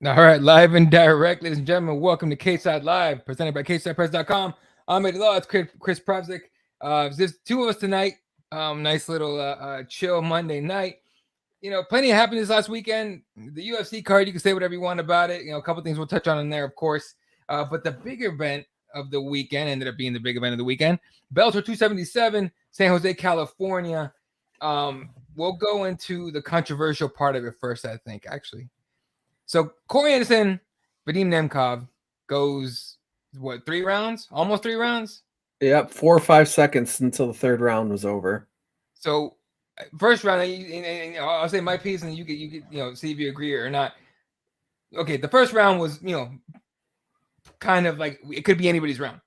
All right, live and direct, ladies and gentlemen. Welcome to Cageside Live, presented by CagesidePress.com. I'm Eddie Law. It's Chris Provzik. There's two of us tonight. Nice little chill Monday night. You know, plenty of happened this last weekend. The UFC card, you can say whatever you want about it. You know, a couple things we'll touch on in there, of course. But the big event of the weekend ended up being the big event of the weekend. Bellator 277, San Jose, California. We'll go into the controversial part of it first, I think, actually. So Corey Anderson, Vadim Nemkov goes, what, 3 rounds? Almost 3 rounds? Yep, 4 or 5 seconds until the third round was over. So first round, and I'll say my piece, and you could see if you agree or not. Okay, the first round was kind of like it could be anybody's round.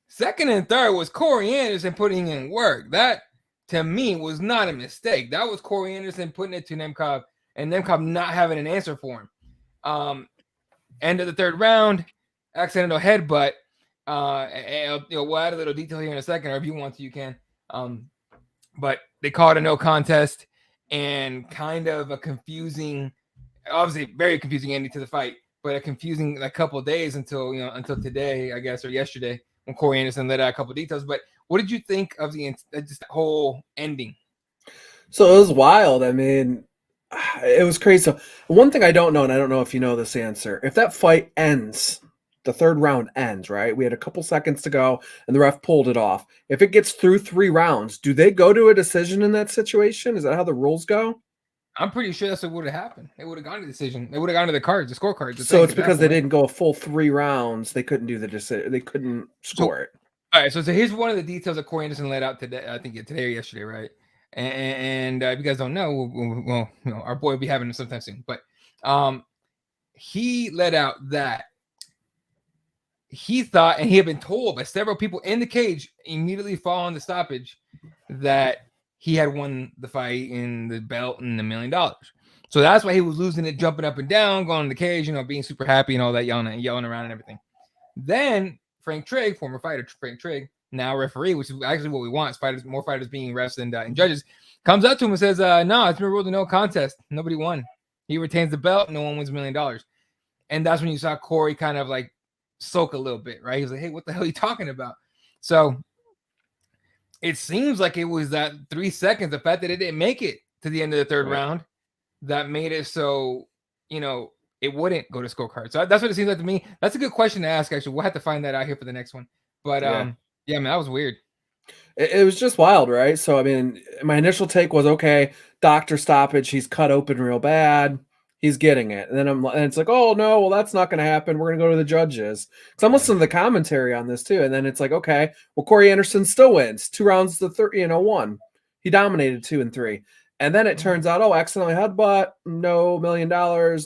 Second and third was Corey Anderson putting in work. That to me was not a mistake. That was Corey Anderson putting it to Nemkov, and Nemkov not having an answer for him. End of the third round, accidental headbutt. We'll add a little detail here in a second, or if you want to, you can. But they called a no contest and kind of a confusing, obviously very confusing ending to the fight, but a confusing couple of days until today, I guess, or yesterday when Corey Anderson let out a couple of details. But what did you think of just the whole ending? So it was wild. I mean, it was crazy. So one thing I don't know, and I don't know if you know this answer, if that fight ends, the third round ends, right? We had a couple seconds to go and the ref pulled it off. If it gets through 3 rounds, do they go to a decision in that situation? Is that how the rules go? I'm pretty sure that's what would have happened. It would have gone to the decision. It would have gone to the cards, the scorecards. So it's because they didn't go a full 3 rounds. They couldn't do the decision. They couldn't score it. All right. So here's one of the details that Corey Anderson laid out today. I think today or yesterday, right? And if you guys don't know, well, our boy will be having him sometime soon. But he let out that he thought, and he had been told by several people in the cage immediately following the stoppage, that he had won the fight in the belt and $1 million. So that's why he was losing it, jumping up and down, going in the cage, being super happy and all that, yelling around and everything. Then Frank Trigg, former fighter Frank Trigg, now referee, which is actually what we want, more fighters being refs and judges, comes up to him and says, no, it's been ruled a no contest. Nobody won. He retains the belt. No one wins $1 million. And that's when you saw Corey kind of like soak a little bit, right? He was like, hey, what the hell are you talking about? So it seems like it was that 3 seconds, the fact that it didn't make it to the end of the third round, that made it so, it wouldn't go to scorecard. So that's what it seems like to me. That's a good question to ask, actually. We'll have to find that out here for the next one. But yeah, man, that was weird. It was just wild, right? So, I mean, my initial take was, okay, doctor stoppage, he's cut open real bad. He's getting it. And then it's like, oh, no, well, that's not going to happen. We're going to go to the judges. So I'm listening to the commentary on this, too. And then it's like, okay, well, Corey Anderson still wins 2 rounds to 1. He dominated 2 and 3. And then it turns out, accidentally headbutt, no $1 million,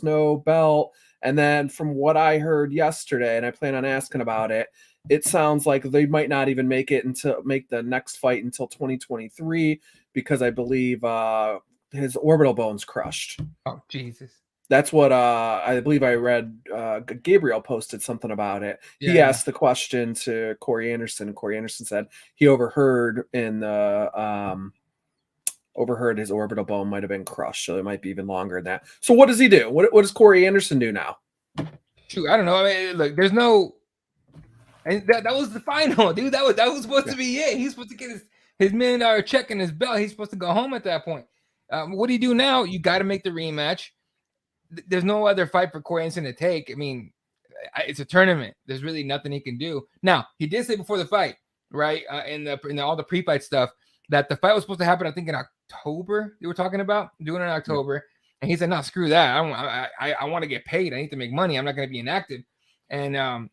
no belt. And then from what I heard yesterday, and I plan on asking about it, it sounds like they might not even make the next fight until 2023 because I believe his orbital bone's crushed. Oh, Jesus. That's what I believe I read. Gabriel posted something about it. Yeah, he asked the question to Corey Anderson, and Corey Anderson said he overheard his orbital bone might have been crushed, so it might be even longer than that. So what does he do? What does Corey Anderson do now? Shoot, I don't know. I mean, look, there's no, and that was the final, dude. That was supposed to be it. He's supposed to get his $1 million check in his belt. He's supposed to go home at that point. What do you do now? You got to make the rematch. There's no other fight for Corey Anderson to take. I mean, it's a tournament. There's really nothing he can do. Now, he did say before the fight, right, in all the pre-fight stuff, that the fight was supposed to happen, I think, in October. They were talking about doing it in October. And he said, no, screw that. I want to get paid. I need to make money. I'm not going to be inactive. And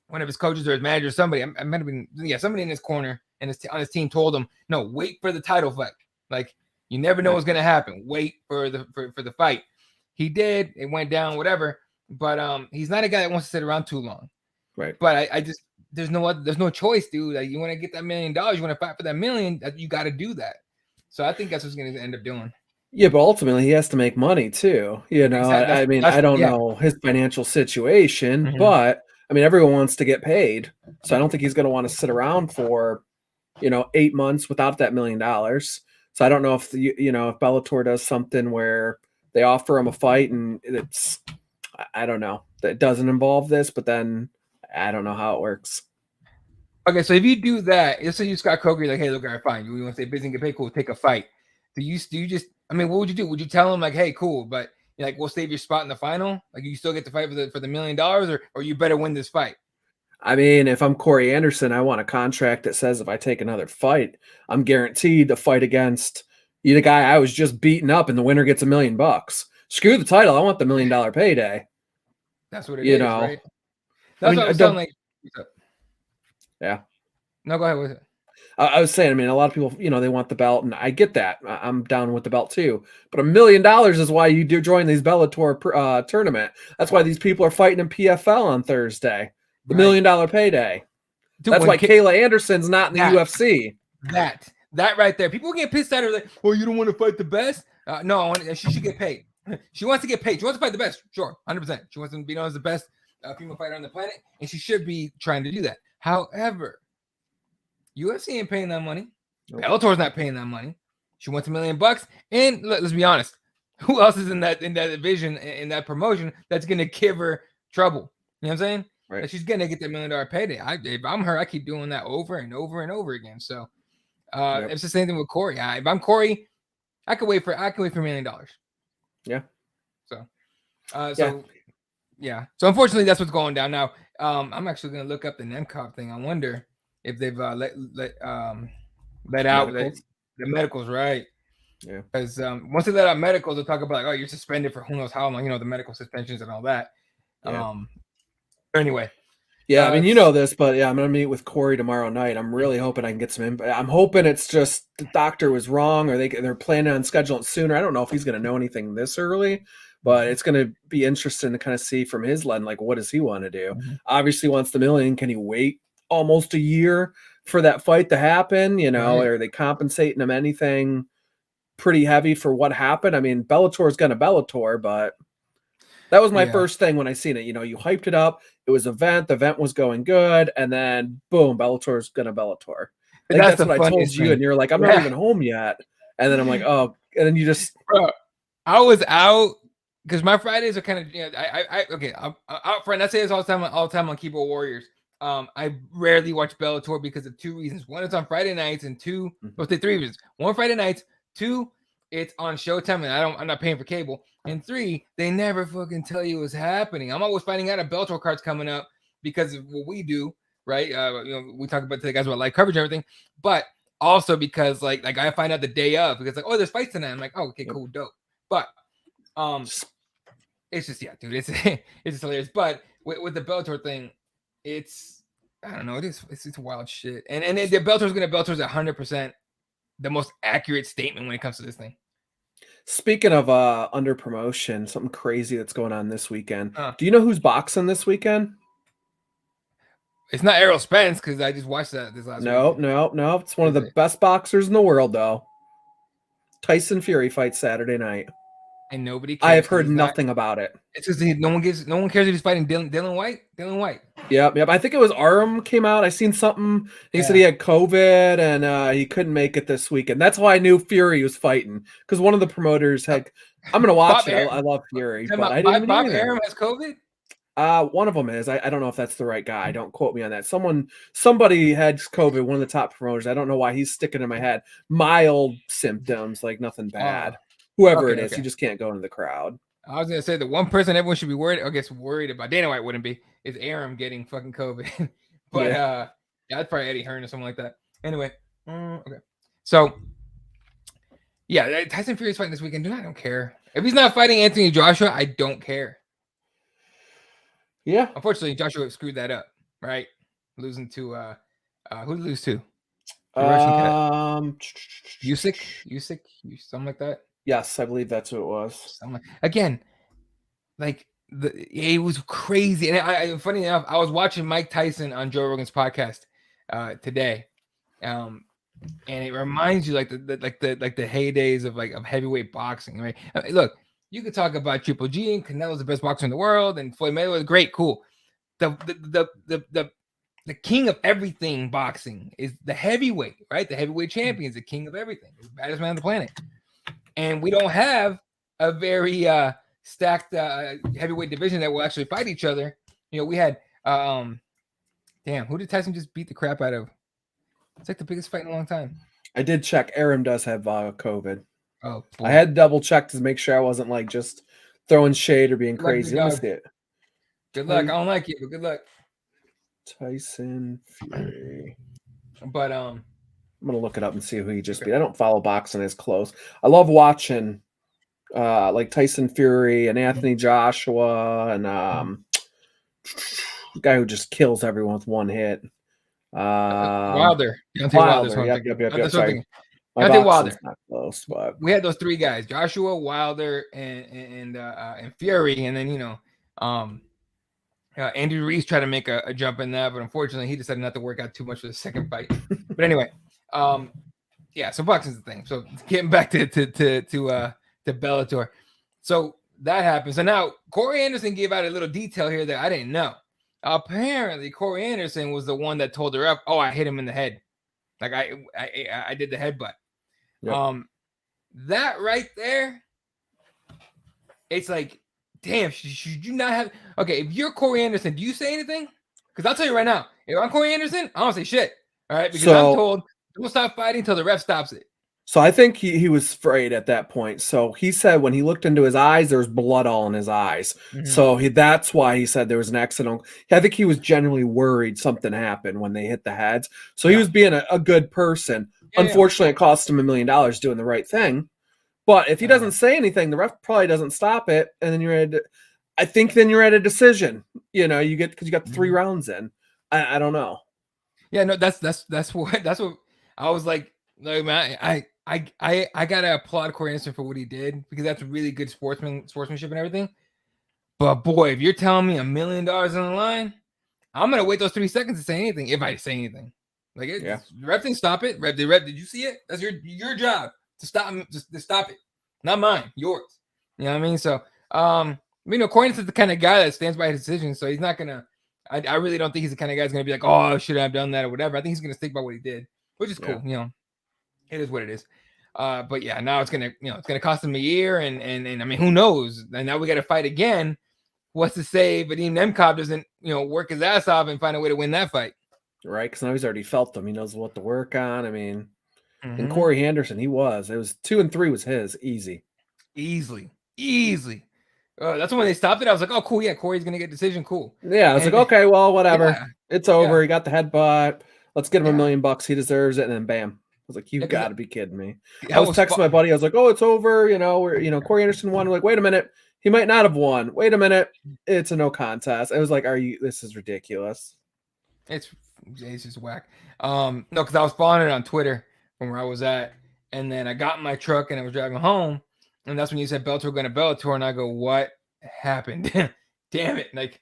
one of his coaches or his manager, somebody in his corner and on his team told him, no, wait for the title fight. Like, you never know what's going to happen. Wait for the fight. He did. It went down, whatever. But he's not a guy that wants to sit around too long. Right. But I just, there's no choice, dude. Like, you want to get that $1 million, you want to fight for that $1 million, you got to do that. So I think that's what he's going to end up doing. Yeah, but ultimately he has to make money too. Exactly. I mean, I don't know his financial situation, but I mean, everyone wants to get paid. So I don't think he's going to want to sit around for, 8 months without that $1 million. So I don't know if if Bellator does something where they offer him a fight and it's I don't know. That doesn't involve this, but then I don't know how it works. Okay, so if you do that, let's say you Scott Coker, like, hey, look, all right, fine. You want to stay busy and get paid? Cool, take a fight. Do you just? I mean, what would you do? Would you tell him like, hey, cool, but like, we'll save your spot in the final? Like, you still get to fight for the $1 million, or you better win this fight? I mean, if I'm Corey Anderson, I want a contract that says if I take another fight, I'm guaranteed to fight against the guy I was just beating up, and the winner gets $1 million. Screw the title. I want the $1 million payday. That's what it is, right? That's what I was don't, saying. Like, yeah. No, go ahead. What is it? I was saying, I mean, a lot of people, they want the belt, and I get that. I'm down with the belt too. But $1 million is why you do join these Bellator tournament. That's why these people are fighting in PFL on Thursday. The $1 million payday. Dude, that's why Kayla Anderson's not in the UFC. That right there. People get pissed at her like, well, you don't want to fight the best? No, she should get paid. She wants to get paid. She wants to fight the best. Sure, 100%. She wants to be known as the best female fighter on the planet, and she should be trying to do that. However, UFC ain't paying that money. Nope. Bellator's not paying that money. She wants $1 million, and let's be honest, who else is in that division, in that promotion, that's gonna give her trouble? You know what I'm saying? Right. Like, she's gonna get that $1 million payday. If I'm her, I keep doing that over and over and over again. So it's the same thing with Corey. If I'm Corey, I could wait for $1 million. Yeah. So So unfortunately, that's what's going down now. I'm actually gonna look up the NEMCOP thing. I wonder if they've let out the medicals, right? Yeah. Because once they let out medicals, they'll talk about like, oh, you're suspended for who knows how long, the medical suspensions and all that. Yeah. Anyway. Yeah, I mean, this, but I'm gonna meet with Corey tomorrow night. I'm really hoping I can get some input. I'm hoping it's just the doctor was wrong, or they're planning on scheduling it sooner. I don't know if he's gonna know anything this early, but it's gonna be interesting to kind of see from his lens, like, what does he want to do? Mm-hmm. Obviously, wants the $1 million. Can he wait almost a year for that fight to happen? Right. Are they compensating him anything pretty heavy for what happened? I mean, Bellator's gonna Bellator, but that was my first thing when I seen it. You hyped it up. It was the event was going good, and then boom, Bellator's gonna Bellator. Like, that's what I told you, and you're like, I'm not even home yet. And then I'm like, oh, and then you just. Bro, I was out because my Fridays are kind of I'm out front. I say this all the time on Keyboard Warriors. I rarely watch Bellator because of two reasons. One, it's on Friday nights, and two, three reasons. One, Friday nights. Two, it's on Showtime, and I'm not paying for cable. And three, they never fucking tell you what's happening. I'm always finding out a Bellator card's coming up because of what we do, right? We talk about the guys about live coverage and everything, but also because like I find out the day of because like, oh, there's fights tonight. I'm like, oh, okay, cool, dope. But it's just dude, it's just hilarious. But with the Bellator thing, it's I don't know, it's wild shit. And the Bellator's 100% the most accurate statement when it comes to this thing. Speaking of under promotion, something crazy that's going on this weekend. Do you know who's boxing this weekend? It's not Errol Spence because I just watched that this last week. No. It's one of the best boxers in the world, though. Tyson Fury fights Saturday night. And nobody cares. I have heard nothing about it. It's just no one cares if he's fighting Dylan White. Dylan White. Yep. I think it was Arum came out. I seen something. He said he had COVID and he couldn't make it this weekend. That's why I knew Fury was fighting because one of the promoters had. I'm gonna watch it. I love Fury, but I didn't. Bob Arum has COVID. One of them is. I don't know if that's the right guy. Don't quote me on that. Somebody had COVID. One of the top promoters. I don't know why he's sticking in my head. Mild symptoms, like nothing bad. Whoever it is, he just can't go into the crowd. I was gonna say the one person everyone should be worried about. Dana White wouldn't be. Is Arum getting fucking COVID? But that's probably Eddie Hearn or something like that. Anyway, okay. So Tyson Fury's fighting this weekend. Dude, I don't care if he's not fighting Anthony Joshua. I don't care. Yeah. Unfortunately, Joshua screwed that up. Right, losing to who did he lose to? The Russian cat. Usyk, something like that. Yes, I believe that's who it was. Again, like it was crazy. And funny enough, I was watching Mike Tyson on Joe Rogan's podcast today, and it reminds you like the heydays of heavyweight boxing, right? Look, you could talk about Triple G and Canelo's the best boxer in the world, and Floyd Mayweather, great, cool. The king of everything boxing is the heavyweight, right? The heavyweight champion is the king of everything, the baddest man on the planet. And we don't have a very stacked heavyweight division that will actually fight each other. You know, we had damn, who did Tyson just beat the crap out of? It's like the biggest fight in a long time. I did check. Aram does have COVID. Oh, boy. I had double checked to make sure I wasn't like just throwing shade or being Good luck, crazy. big Let me dog. see it. Good luck. I don't like you, but good luck. Tyson Fury. But I'm gonna look it up and see who he just beat. I don't follow boxing as close. I love watching like Tyson Fury and Anthony Joshua and the guy who just kills everyone with one hit. Wilder. Wilder. Yep. Sorry. My boxing's not close, but we had those three guys: Joshua, Wilder, and Fury, and then you know, Andy Ruiz tried to make a jump in that, but unfortunately, he decided not to work out too much for the second fight. But anyway, yeah. So boxing's the thing. So getting back to Bellator, so that happens. And now Corey Anderson gave out a little detail here that I didn't know. Apparently, Corey Anderson was the one that told the ref, "Oh, I hit him in the head, like I did the headbutt." Yep. That right there, it's like, damn, should you not have? Okay, if you're Corey Anderson, do you say anything? Because I'll tell you right now, if I'm Corey Anderson, I don't say shit. All right, because I'm told don't stop fighting until the ref stops it. So I think he was afraid at that point. So he said when he looked into his eyes, there was blood all in his eyes. Mm-hmm. So that's why he said there was an accident. I think he was genuinely worried something happened when they hit the heads. So he was being a good person. Unfortunately, it cost him $1 million doing the right thing. But if he doesn't say anything, the ref probably doesn't stop it, and then you're at a decision. You know, because you got 3 rounds in. I don't know. Yeah, no, that's what I was like. Like, man, I gotta applaud Corey Anderson for what he did, because that's really good sportsmanship and everything. But boy, if you're telling me $1 million on the line, I'm gonna wait those 3 seconds to say anything, if I say anything. Like, the ref didn't stop it. Ref, did you see it? That's your job to stop him. Just to stop it, not mine, yours. You know what I mean? So, you know, Corey Anderson's the kind of guy that stands by his decision, so he's not gonna. I really don't think he's the kind of guy that's gonna be like, oh, should I have done that or whatever. I think he's gonna stick by what he did, which is cool. You know, it is what it is. But yeah, now it's gonna cost him a year, and I mean, who knows? And now we got to fight again. What's to say Vadim Nemkov doesn't, you know, work his ass off and find a way to win that fight? Right, because now he's already felt them. He knows what to work on. I mean, and Corey Anderson, it was 2 and 3 was his easily. That's when they stopped it. I was like, oh, cool. Yeah, Corey's gonna get decision. Cool. Yeah, I was like, okay, well, whatever. It's over. He got the headbutt. Let's get him $1 million. He deserves it. And then bam. I was like, you've got to be kidding me. I was texting my buddy. I was like, oh, it's over. You know, Corey Anderson won. We're like, wait a minute. He might not have won. Wait a minute. It's a no contest. I was like, this is ridiculous. It's just whack. No, because I was following it on Twitter from where I was at. And then I got in my truck and I was driving home. And that's when you said Bellator going to Bellator. And I go, what happened? Damn it. Like,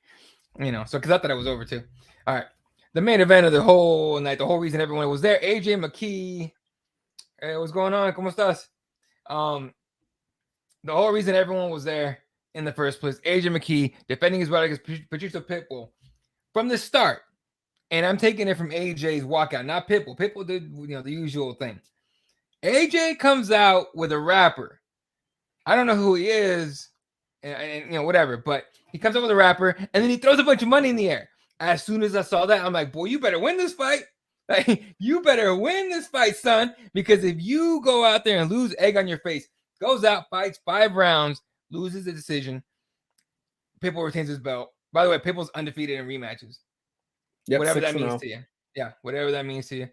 you know, so because I thought it was over too. All right. The main event of the whole night, the whole reason everyone was there, AJ McKee. Hey, what's going on? ¿Cómo estás? The whole reason everyone was there in the first place, AJ McKee defending his belt against Patricio Pitbull from the start. And I'm taking it from AJ's walkout, not Pitbull. Pitbull did, you know, the usual thing. AJ comes out with a rapper. I don't know who he is, and you know, whatever, but he comes out with a rapper, and then he throws a bunch of money in the air. As soon as I saw that, I'm like, boy, you better win this fight. Like, you better win this fight, son, because if you go out there and lose, egg on your face, goes out, fights 5 rounds, loses the decision, Pitbull retains his belt. By the way, Pitbull's undefeated in rematches. Yep, whatever that means to you. Yeah, whatever that means to you.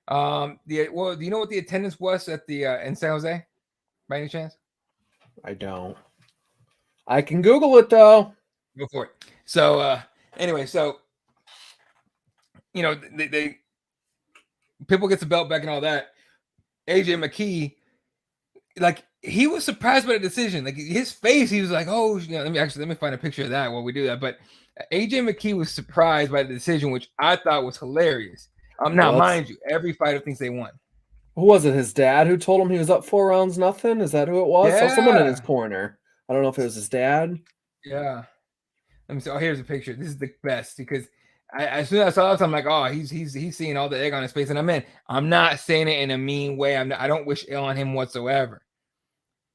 Do you know what the attendance was at the in San Jose, by any chance? I don't. I can Google it though. Go for it. So anyway, so you know, they Pitbull gets the belt back and all that. AJ McKee, like, he was surprised by the decision. Like, his face, he was like, oh, you know, let me find a picture of that while we do that. But AJ McKee was surprised by the decision, which I thought was hilarious. Now, mind you, every fighter thinks they won. Who was it? His dad who told him he was up 4 rounds, nothing? Is that who it was? Yeah. So someone in his corner. I don't know if it was his dad. Yeah. Let me see. Oh, here's a picture. This is the best, because as soon as I saw this, I'm like, oh, he's seeing all the egg on his face. And I'm not saying it in a mean way. I don't wish ill on him whatsoever.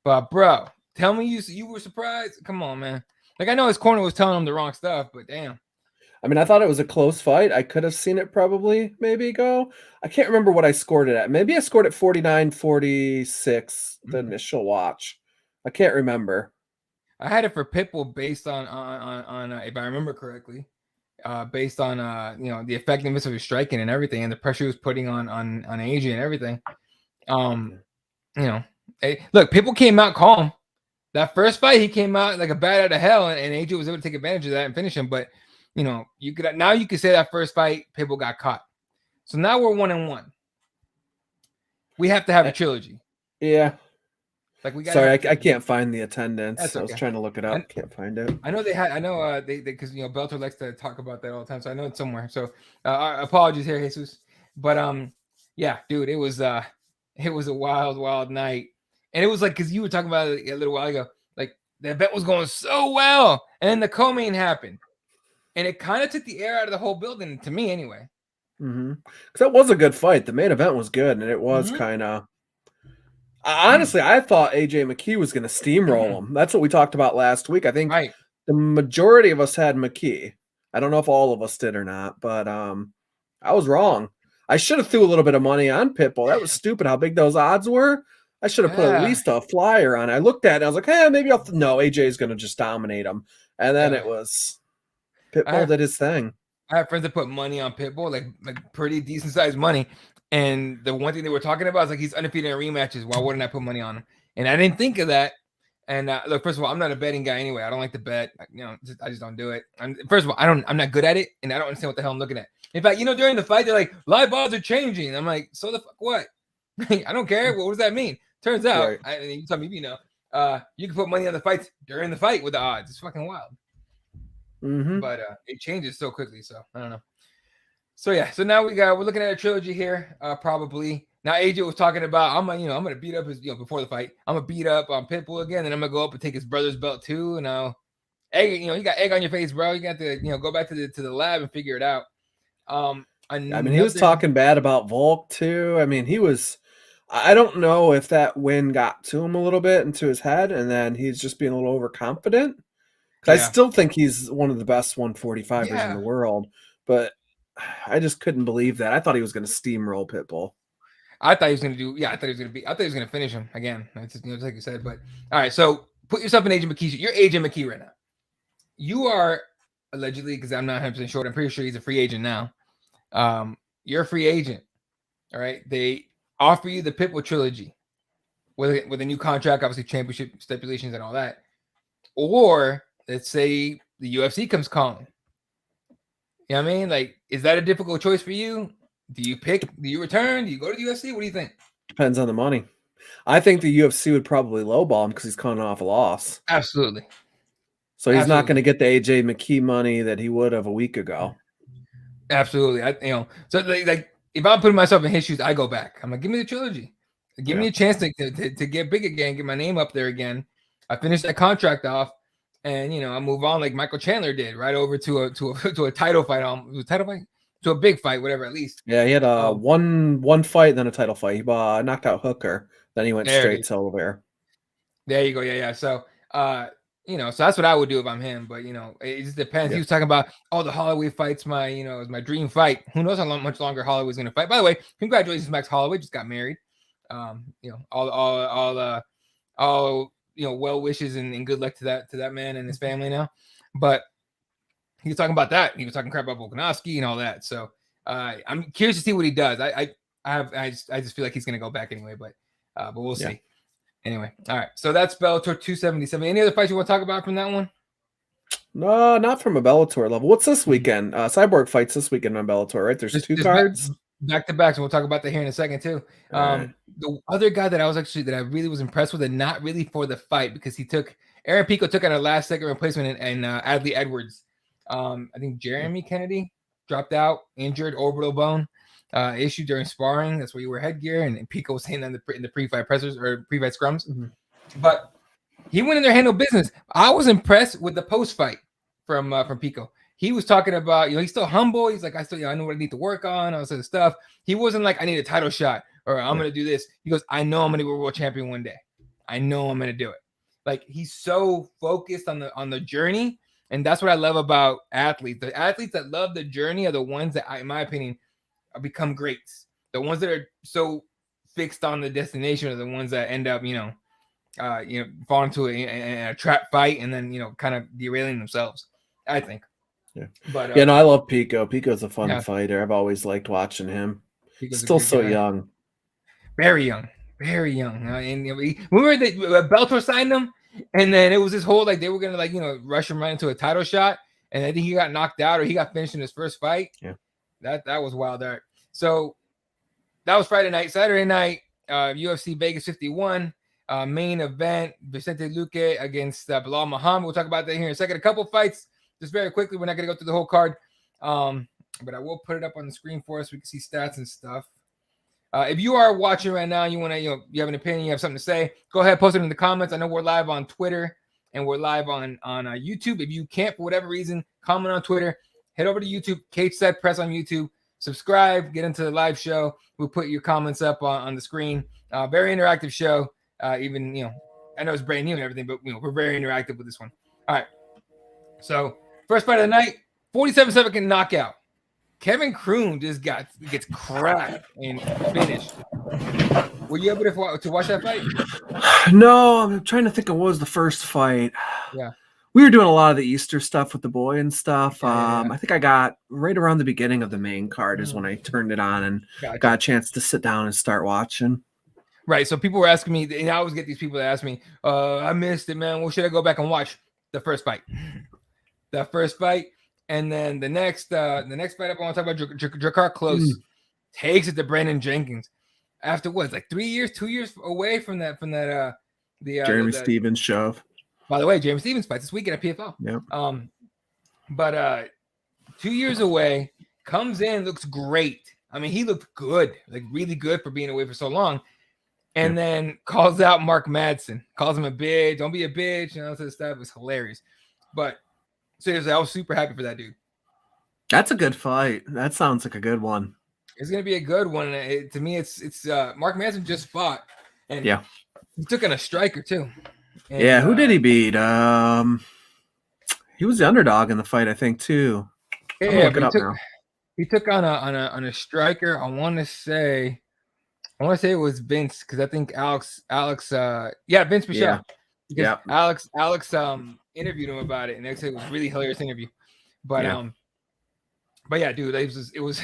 But bro, Tell me you were surprised. Come on, man. Like, I know his corner was telling him the wrong stuff, but damn. I mean, I thought it was a close fight. I could have seen it probably maybe go. I can't remember what I scored it at. Maybe I scored it 49-46, the initial watch. I can't remember. I had it for Pitbull based on if I remember correctly, based on the effectiveness of his striking and everything, and the pressure he was putting on AJ and everything. Look, Pitbull came out calm. That first fight, he came out like a bat out of hell, and AJ was able to take advantage of that and finish him. But you could say that first fight, Pitbull got caught. So now we're 1-1. We have to have a trilogy. Yeah. Like we got. Sorry, I can't find the attendance. Okay. I was trying to look it up. Can't find it. I know they had. I know they because Bellator likes to talk about that all the time. So I know it's somewhere. So apologies here, Jesus. But yeah, dude, it was a wild night, and it was like because you were talking about it a little while ago. Like the event was going so well, and then the co-main happened, and it kind of took the air out of the whole building to me, anyway. Because that was a good fight. The main event was good, and it was kind of. Honestly, I thought AJ McKee was going to steamroll him. That's what we talked about last week. I think the majority of us had McKee. I don't know if all of us did or not, but I was wrong. I should have threw a little bit of money on Pitbull. That was stupid how big those odds were. I should have put at least a flyer on it. I looked at it and I was like, hey, maybe no, AJ is going to just dominate him. And then it was Pitbull did his thing. I have friends that put money on Pitbull, like pretty decent sized money. And the one thing they were talking about is like he's undefeated in rematches. Why wouldn't I put money on him? And I didn't think of that. And look, first of all, I'm not a betting guy anyway. I don't like to bet. I just don't do it. First of all, I'm not good at it, and I don't understand what the hell I'm looking at. In fact, during the fight, they're like, live odds are changing. I'm like, so the fuck what? I don't care. What does that mean? Turns out, you tell me if you know, you can put money on the fights during the fight with the odds. It's fucking wild. But it changes so quickly, so I don't know. So yeah, so now we're looking at a trilogy here, probably. Now AJ was talking about I'm gonna beat up his before the fight. I'm gonna beat up on Pitbull again, and I'm gonna go up and take his brother's belt too. And egg, you got egg on your face, bro. You got to go back to the lab and figure it out. I mean, he was talking bad about Volk too. I mean, I don't know if that win got to him a little bit into his head, and then he's just being a little overconfident. I still think he's one of the best 145ers in the world, but I just couldn't believe that. I thought he was going to steamroll Pitbull. I thought he was going to finish him again. It's just, like you said. But all right, so put yourself in AJ McKee. You're AJ McKee right now. You are allegedly, because I'm not 100% sure. I'm pretty sure he's a free agent now. You're a free agent. All right. They offer you the Pitbull trilogy with a new contract, obviously championship stipulations and all that. Or let's say the UFC comes calling. You know what I mean? Like, is that a difficult choice for you? Do you return? Do you go to the UFC? What do you think? Depends on the money. I think the UFC would probably lowball him because he's coming off a loss. Absolutely. So he's not going to get the AJ McKee money that he would have a week ago. Absolutely. So like if I'm putting myself in his shoes, I go back. I'm like, give me the trilogy. Give me a chance to get big again, get my name up there again. I finish that contract off, and I move on like Michael Chandler did, right over to a title fight, to a big fight, whatever, at least. Yeah, he had a one fight, then a title fight. He knocked out Hooker, then he went straight to Oliver. There you go. Yeah. So so that's what I would do if I'm him. But it just depends. Yeah. He was talking about, the Holloway fight's is my dream fight. Who knows how much longer Holloway's going to fight? By the way, congratulations, Max Holloway just got married. All well wishes and good luck to that man and his family now. But he was talking about that. He was talking crap about Volkanovski and all that. So I'm curious to see what he does. I just feel like he's going to go back anyway. But we'll see. Yeah. Anyway, all right. So that's Bellator 277. Any other fights you want to talk about from that one? No, not from a Bellator level. What's this weekend? Cyborg fights this weekend on Bellator, right? There's two cards back to back. So we'll talk about that here in a second too. Right. The other guy that I really was impressed with, and not really for the fight, because Aaron Pico took out a last second replacement and Adley Edwards. I think Jeremy Kennedy dropped out, injured orbital bone issue during sparring. That's where you wear headgear, and Pico was saying that in the pre-fight pressers or pre-fight scrums. But he went in there, handled business. I was impressed with the post-fight from Pico. He was talking about, he's still humble. He's like, I know what I need to work on, all sort of stuff. He wasn't like, I need a title shot or I'm going to do this. He goes, I know I'm going to be a world champion one day. I know I'm going to do it. Like he's so focused on the journey, and that's what I love about athletes. The athletes that love the journey are the ones that, in my opinion, become greats. The ones that are so fixed on the destination are the ones that end up, fall into a trap fight and then kind of derailing themselves. I think. Yeah, but no, I love Pico. Pico's a fun yeah. fighter. I've always liked watching him. Pico's Still so young. Very young. Very young. And remember that Bellator signed him, and then it was this whole like they were gonna rush him right into a title shot, and I think he got knocked out or he got finished in his first fight. Yeah, that was wild. Art. So that was Friday night. Saturday night, UFC Vegas 51 main event: Vicente Luque against Belal Muhammad. We'll talk about that here in a second. A couple fights, just very quickly. We're not gonna go through the whole card, but I will put it up on the screen for us. We can see stats and stuff. If you are watching right now, you want to, you have an opinion, you have something to say, go ahead, post it in the comments. I know we're live on Twitter and we're live on YouTube. If you can't, for whatever reason, comment on Twitter, head over to YouTube, Cageside Press on YouTube, subscribe, get into the live show. We'll put your comments up on the screen. Very interactive show. Even, I know it's brand new and everything, but, we're very interactive with this one. All right. So first fight of the night, 47-second knockout. Kevin Kroon just gets cracked and finished. Were you able to watch that fight? No, I'm trying to think of what was the first fight. Yeah. We were doing a lot of the Easter stuff with the boy and stuff. Yeah. I think I got right around the beginning of the main card is when I turned it on and got a chance to sit down and start watching. Right. So people were asking me, and I always get these people that ask me, I missed it, man. Well, should I go back and watch the first fight? The first fight. And then the next fight up, I want to talk about Drakkar Klose takes it to Brandon Jenkins after what, like 2 years away from that Jeremy Stevens shove. By the way, Jeremy Stevens fights this weekend at PFL. Yeah. But 2 years away, comes in, looks great. I mean, he looked good, like really good for being away for so long. And then calls out Mark Madsen, calls him a bitch. Don't be a bitch, and all this stuff. It was hilarious. But seriously, I was super happy for that dude. That's a good fight. That sounds like a good one. It's gonna be a good one. To me, it's Mark Madsen just fought, and he took on a striker too. And, who did he beat? He was the underdog in the fight, I think, too. He took on a striker. I want to say it was Vince, because I think Alex Vince Michelle. Yeah. Because Alex interviewed him about it, and they said it was a really hilarious interview. But yeah, dude, it was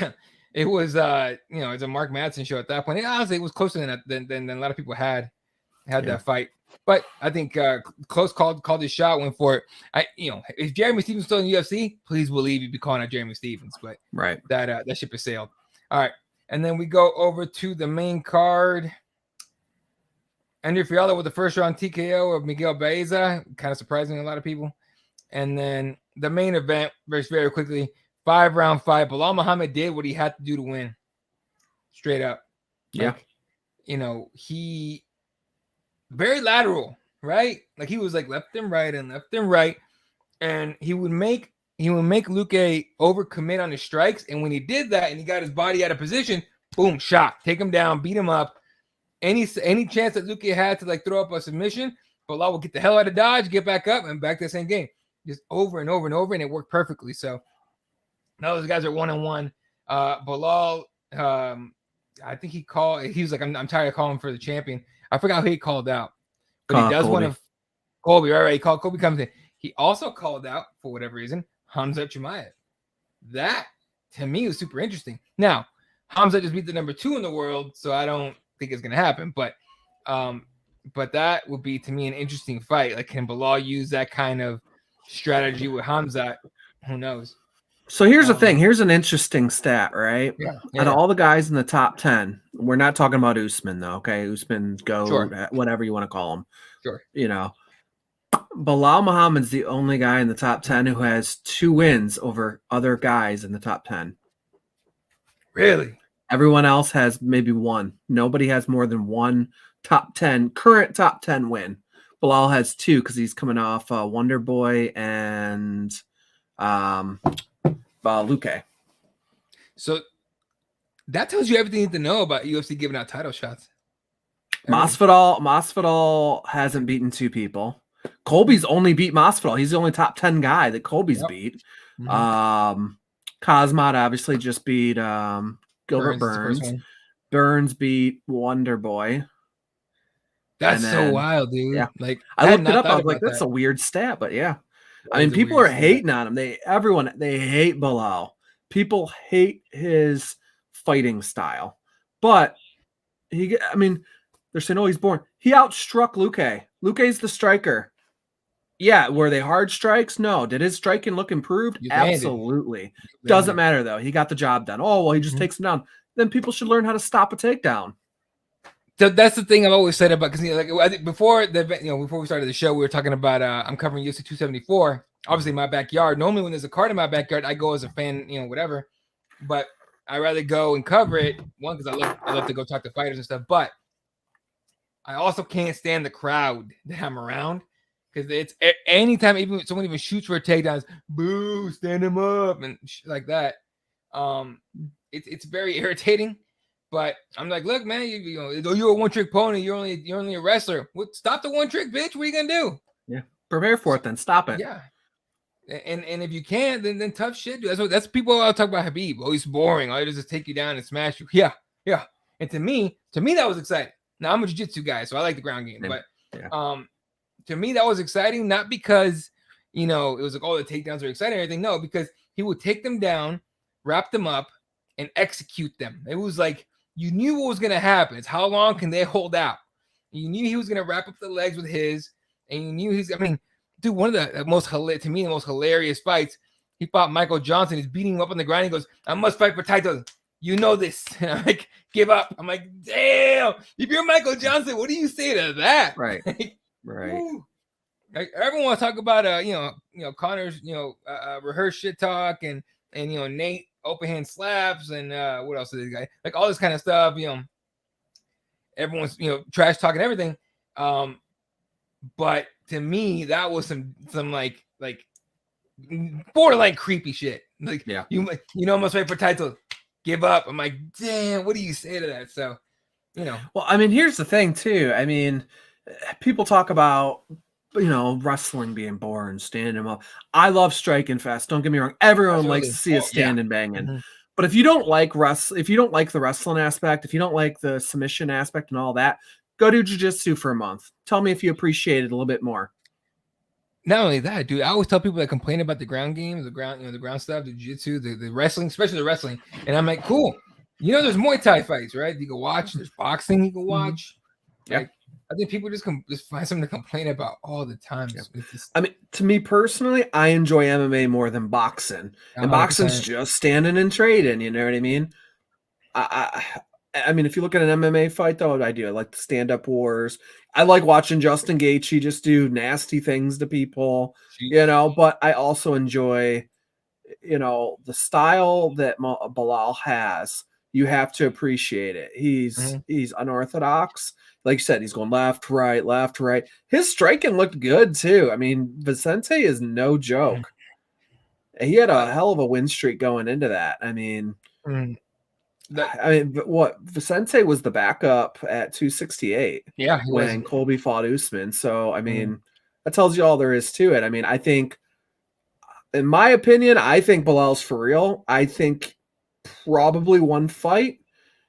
it's a Mark Madsen show at that point. Honestly, it was closer than a lot of people had that fight. But I think Klose called his shot, went for it. If Jeremy Stevens still in the UFC, please believe you'd be calling out Jeremy Stevens. But that ship has sailed. All right, and then we go over to the main card. Andrew Fiala with the first round TKO of Miguel Baeza, kind of surprising a lot of people. And then the main event, very quickly, 5-round fight. Belal Muhammad did what he had to do to win. Straight up. He very lateral, right? Like he was like left and right. And he would make Luque overcommit on his strikes. And when he did that and he got his body out of position, boom, shot. Take him down, beat him up. Any chance that Luque had to throw up a submission, Belal would get the hell out of dodge, get back up, and back to the same game. Just over and over and over, and it worked perfectly. So now those guys are 1-1. Belal, I think he was like, I'm tired of calling for the champion. I forgot who he called out. But he does want to Colby, right? He called Colby comes in. He also called out, for whatever reason, Khamzat Chimaev. That to me was super interesting. Now, Khamzat just beat the number 2 in the world, so I don't think it's gonna happen, but that would be to me an interesting fight. Like, can Belal use that kind of strategy with Khamzat? Who knows? So here's the thing. Here's an interesting stat, right? Out of all the guys in the top 10, we're not talking about Usman though. Okay, Usman, whatever you want to call him. Sure. Belal Muhammad's the only guy in the top 10 who has 2 wins over other guys in the top 10. Really? Everyone else has maybe 1. Nobody has more than 1 current top 10 win. Belal has 2 because he's coming off Wonder Boy and Luque. So that tells you everything you need to know about UFC giving out title shots. Masvidal hasn't beaten 2 people. Colby's only beat Masvidal. He's the only top 10 guy that Colby's beat. Kazmat obviously just beat Gilbert Burns. Burns beat Wonder Boy. That's so wild, dude. Yeah. Like I looked it up. I was like, that's a weird stat, but yeah. I mean, people are hating on him. They hate Belal. People hate his fighting style. But they're saying, oh, he's born. He outstruck Luque. Luque's the striker. Yeah, were they hard strikes? No. Did his striking look improved? Absolutely. Doesn't matter, though. He got the job done. Oh, well, he just takes him down. Then people should learn how to stop a takedown. So that's the thing I've always said about, because I think before we started the show, we were talking about I'm covering UFC 274. Obviously, my backyard. Normally, when there's a card in my backyard, I go as a fan, whatever. But I rather go and cover it. One, because I love to go talk to fighters and stuff. But I also can't stand the crowd that I'm around, because it's anytime even someone even shoots for a takedown, it's, boo, stand him up and shit like that. It's very irritating. But I'm like, look, man, you're a one-trick pony. You're only a wrestler. Stop the one-trick, bitch. What are you gonna do? Yeah, prepare for it. Then stop it. Yeah, and if you can't, then tough shit, dude. That's people I'll talk about Habib. Oh, he's boring. All he does is take you down and smash you. Yeah. And to me, that was exciting. Now I'm a jiu-jitsu guy, so I like the ground game. But to me, that was exciting, not because it was like, oh, the takedowns are exciting or anything. No, because he would take them down, wrap them up, and execute them. It was like, you knew what was going to happen. It's how long can they hold out? You knew he was going to wrap up the legs with his, and you knew dude, one of the most hilarious fights, he fought Michael Johnson. He's beating him up on the ground. He goes, I must fight for titles. You know this. And I'm like, give up. I'm like, damn. If you're Michael Johnson, what do you say to that? Right. Right. Like, everyone wants to talk about, Connor's, rehearsed shit talk and Nate open hand slaps and what else is this guy, like all this kind of stuff, everyone's trash talking everything, but to me that was some like borderline creepy shit. Like, yeah, must wait for title, give up. I'm like, damn, what do you say to that? So well, I mean, here's the thing too. I mean, people talk about wrestling being boring, standing them up. I love striking fast. Don't get me wrong. Everyone likes to see us standing banging. But if you don't like if you don't like the wrestling aspect, if you don't like the submission aspect and all that, go do jiu-jitsu for a month. Tell me if you appreciate it a little bit more. Not only that, dude, I always tell people that complain about the ground game, the ground stuff, the jiu-jitsu, the wrestling, especially the wrestling. And I'm like, cool. There's Muay Thai fights, right? You can watch. There's boxing you can watch. Yeah. Like, I think people just find something to complain about all the time. Yeah. To me personally, I enjoy MMA more than boxing. And 100%. Boxing's just standing and trading, you know what I mean? I mean, if you look at an MMA fight, though, I do. I like the stand-up wars. I like watching Justin Gaethje just do nasty things to people, but I also enjoy, the style that Belal has. You have to appreciate it. He's unorthodox. Like you said, he's going left, right. His striking looked good, too. I mean, Vicente is no joke. He had a hell of a win streak going into that. I mean, Vicente was the backup at 268 when Colby fought Usman. So, I mean, that tells you all there is to it. I mean, I think, in my opinion, Belal's for real. I think probably one fight,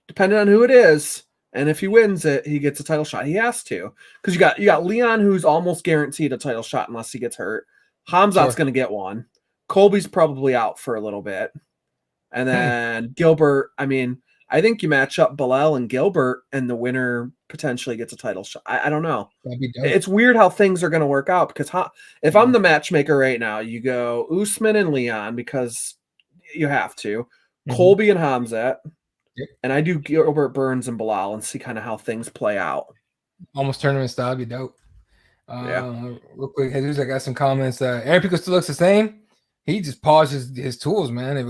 depending on who it is. And if he wins it, he gets a title shot. He has to, because you got Leon, who's almost guaranteed a title shot unless he gets hurt. Hamzat's going to get one. Colby's probably out for a little bit, and then Gilbert. I mean, I think you match up Belal and Gilbert, and the winner potentially gets a title shot. I don't know. It's weird how things are going to work out, because if I'm the matchmaker right now, you go Usman and Leon because you have to, Colby and Hamzat. Yep. And I do Gilbert Burns and Belal and see kind of how things play out. Almost tournament style would be dope. Real quick, Jesus, I got some comments. Aaron Pico still looks the same. He just paused his tools, man. If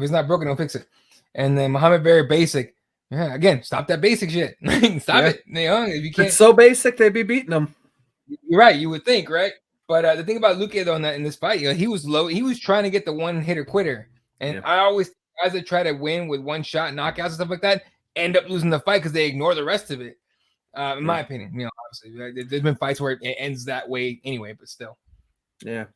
it's not broken, don't fix it. And then Muhammad Very Basic. Yeah, again, stop that basic shit. Stop it. If you can't, it's so basic, they'd be beating them. You're right. You would think, right? But the thing about Luque, though, in this fight, he was low. He was trying to get the one hitter quitter, and I always. Guys that try to win with one shot knockouts and stuff like that end up losing the fight because they ignore the rest of it. In my opinion, obviously. There's been fights where it ends that way anyway, but still. Yeah.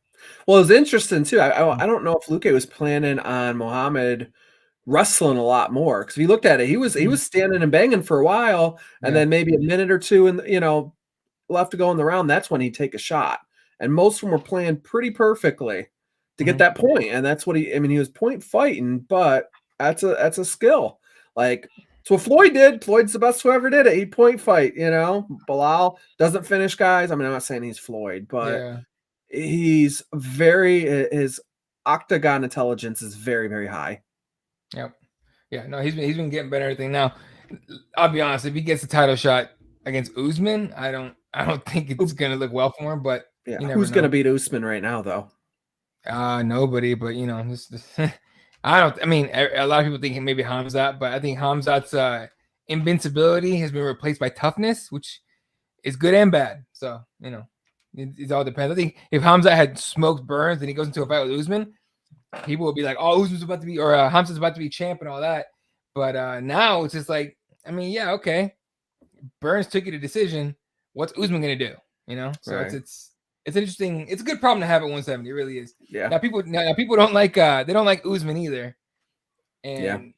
Well, it's interesting too. I don't know if Luque was planning on Muhammad wrestling a lot more, because if you looked at it, he was standing and banging for a while, and then maybe a minute or two and left to go in the round, that's when he'd take a shot. And most of them were playing pretty perfectly to get that point. And that's what he was point fighting, but that's a skill. Like, it's what Floyd did. Floyd's the best who ever did it. He point fight, Belal doesn't finish guys. I mean, I'm not saying he's Floyd, but his octagon intelligence is very, very high. Yep. Yeah, no, he's been getting better at everything. Now, I'll be honest, if he gets a title shot against Usman, I don't think it's gonna look well for him, but who's gonna beat Usman right now though? Nobody, but I mean, a lot of people think maybe Hamzat, but I think Hamzat's invincibility has been replaced by toughness, which is good and bad. So, it all depends. I think if Hamzat had smoked Burns and he goes into a fight with Usman, people will be like, "Oh, Usman's about to be, or Hamzat's about to be champ and all that." But now it's just like, I mean, yeah, okay. Burns took it a decision. What's Usman gonna do? So right. It's interesting. It's a good problem to have at 170. It really is. Yeah. Now people don't like they don't like Usman either. And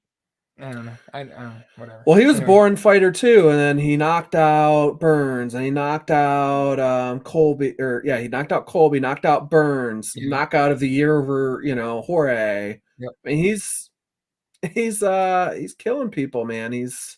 I don't know. I don't know. Whatever. Well, he was a born fighter too, and then he knocked out Burns, and he knocked out Colby, he knocked out Colby, knocked out Burns, knockout of the year over, Jorge. Yep. I mean, he's killing people, man. He's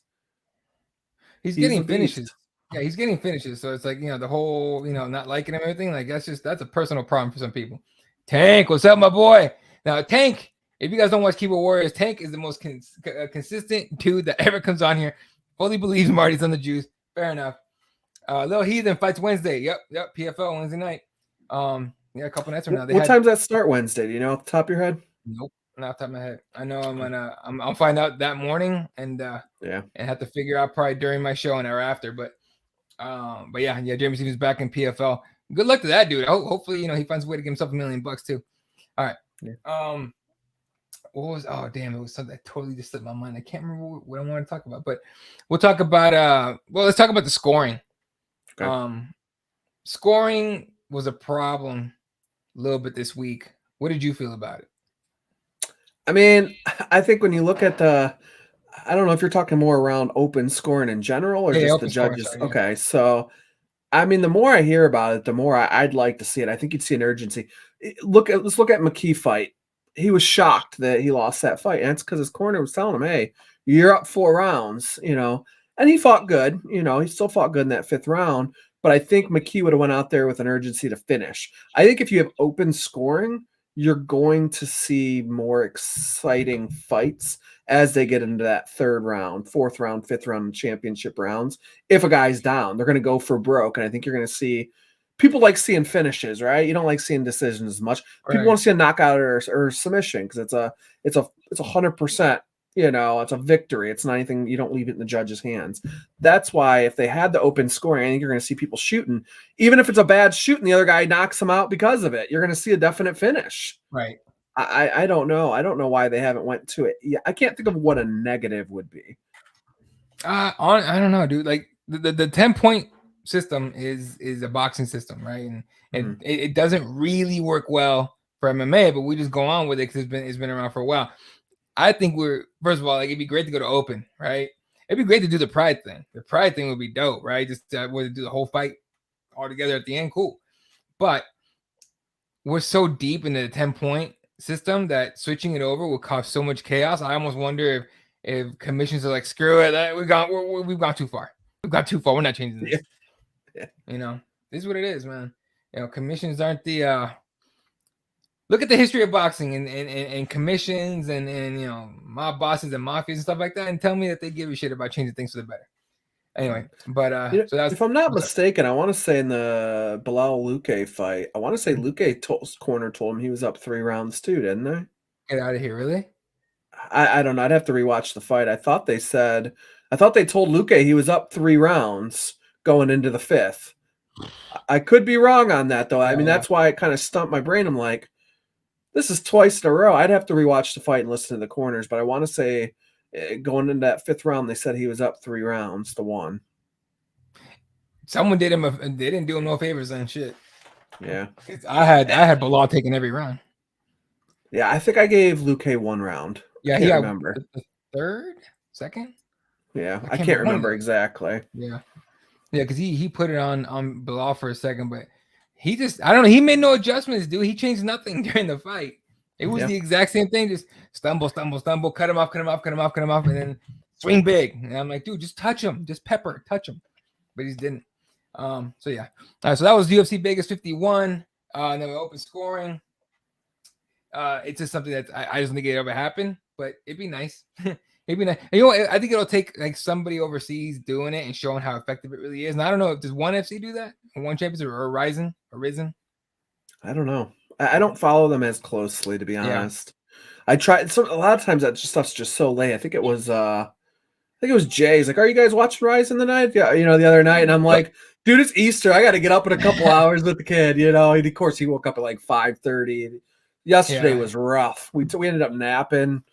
getting finishes. Yeah, he's getting finishes. So it's like, the whole, not liking him and everything. Like, that's a personal problem for some people. Tank, what's up, my boy? Now, Tank, if you guys don't watch Keyboard Warriors, Tank is the most consistent dude that ever comes on here. Fully believes Marty's on the juice. Fair enough. Lil Heathen fights Wednesday. Yep. PFL Wednesday night. A couple nights from now. What time does that start Wednesday? Do you know off the top of your head? Nope. Not off the top of my head. I know I'll find out that morning and have to figure out probably during my show and or after. But Jeremy Stevens back in PFL. Good luck to that dude. Hopefully, he finds a way to give himself $1 million too. All right. Yeah. It was something that totally just slipped my mind. I can't remember what I want to talk about, but we'll talk about let's talk about the scoring. Okay. Scoring was a problem a little bit this week. What did you feel about it? I mean, I think when you look at I don't know if you're talking more around open scoring in general or just the judges. Scoring, okay, so I mean, the more I hear about it, the more I'd like to see it. I think you'd see an urgency. Let's look at McKee fight. He was shocked that he lost that fight, and it's because his corner was telling him, "Hey, you're up 4 rounds," and he fought good. He still fought good in that 5th round. But I think McKee would have went out there with an urgency to finish. I think if you have open scoring, you're going to see more exciting fights as they get into that 3rd round, 4th round, 5th round championship rounds. If a guy's down, they're going to go for broke. And I think you're going to see people like seeing finishes, right? You don't like seeing decisions as much. People want to see a knockout or submission because it's a 100%, it's a victory. It's not anything, you don't leave it in the judge's hands. That's why if they had the open scoring, I think you're going to see people shooting. Even if it's a bad shoot and the other guy knocks them out because of it, you're going to see a definite finish. Right. I don't know. I don't know why they haven't went to it. Yeah, I can't think of what a negative would be. I don't know, dude. Like the 10-point system is a boxing system, right? And it doesn't really work well for MMA, but we just go on with it because it's been around for a while. I think first of all, like, it'd be great to go to open, right? It'd be great to do the pride thing. The pride thing would be dope, right? Just to do the whole fight all together at the end, cool. But we're so deep into the 10-point system that switching it over will cause so much chaos. I almost wonder if commissions are like, screw it, we've gone too far. We've gone too far. We're not changing this. Yeah. This is what it is, man. Commissions aren't the look at the history of boxing and commissions and mob bosses and mafias and stuff like that, and tell me that they give a shit about changing things for the better. Anyway, but if I'm not mistaken, I want to say in the Belal Luque fight, I want to say Luque corner told him he was up 3 rounds too, didn't they? Get out of here, really? I don't know. I'd have to rewatch the fight. I thought they told Luque he was up 3 rounds going into the 5th. I could be wrong on that though. I mean, that's why it kind of stumped my brain. I'm like, this is twice in a row. I'd have to rewatch the fight and listen to the corners, but I want to say going into that 5th round, they said he was up 3 rounds to 1. Someone did him. They didn't do him no favors and shit. Yeah. I had Belal taking every round. Yeah, I think I gave Luque 1 round. Yeah, I he can't got remember. the third, second. Yeah, I can't remember exactly. Yeah, because he put it on Belal for a second, but he just I don't know. He made no adjustments, dude. He changed nothing during the fight. It was the exact same thing. Just stumble, cut him off, and then swing big. And I'm like, dude, just touch him, just touch him. But he didn't. So yeah. All right, so that was UFC Vegas 51. And then we open scoring. It's just something that I just don't think it ever happened, but it'd be nice. It'd be nice. And, you know, I think it'll take like somebody overseas doing it and showing how effective it really is. And I don't know, does ONE FC do that? One Championship or Risen? I don't know. I don't follow them as closely, to be honest. Yeah. I tried. So a lot of times that stuff's just so late. I think it was Jay. He's like, "Are you guys watching Rise in the night?" Yeah, the other night, and I'm like, "Dude, it's Easter. I got to get up in a couple hours with the kid." And of course, he woke up at like 5:30. Yesterday was rough. We ended up napping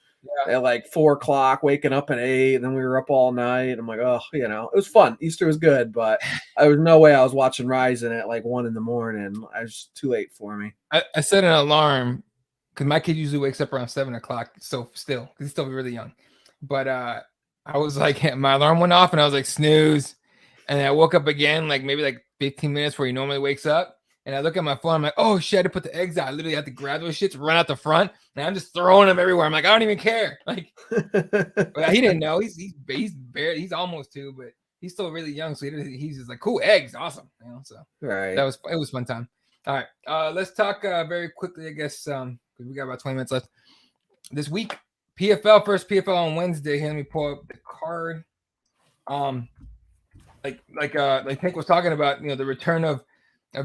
at like 4:00, waking up at 8, and then we were up all night. I'm like, oh, it was fun. Easter was good, but there was no way I was watching Rising at like 1 in the morning. I was too late for me. I set an alarm because my kid usually wakes up around 7:00. So still, because he's still really young. But I was like, my alarm went off, and I was like, snooze, and I woke up again, like maybe like 15 minutes where he normally wakes up. And I look at my phone. I'm like, oh shit! I had to put the eggs out. I literally had to grab those shits, run out the front, and I'm just throwing them everywhere. I'm like, I don't even care. Like, but he didn't know. He's almost 2, but he's still really young. So he's just like, cool, eggs, awesome. So right. It was fun time. All right, let's talk very quickly. I guess because we got about 20 minutes left this week. First PFL on Wednesday. Here, let me pull up the card. Like Hank was talking about, the return of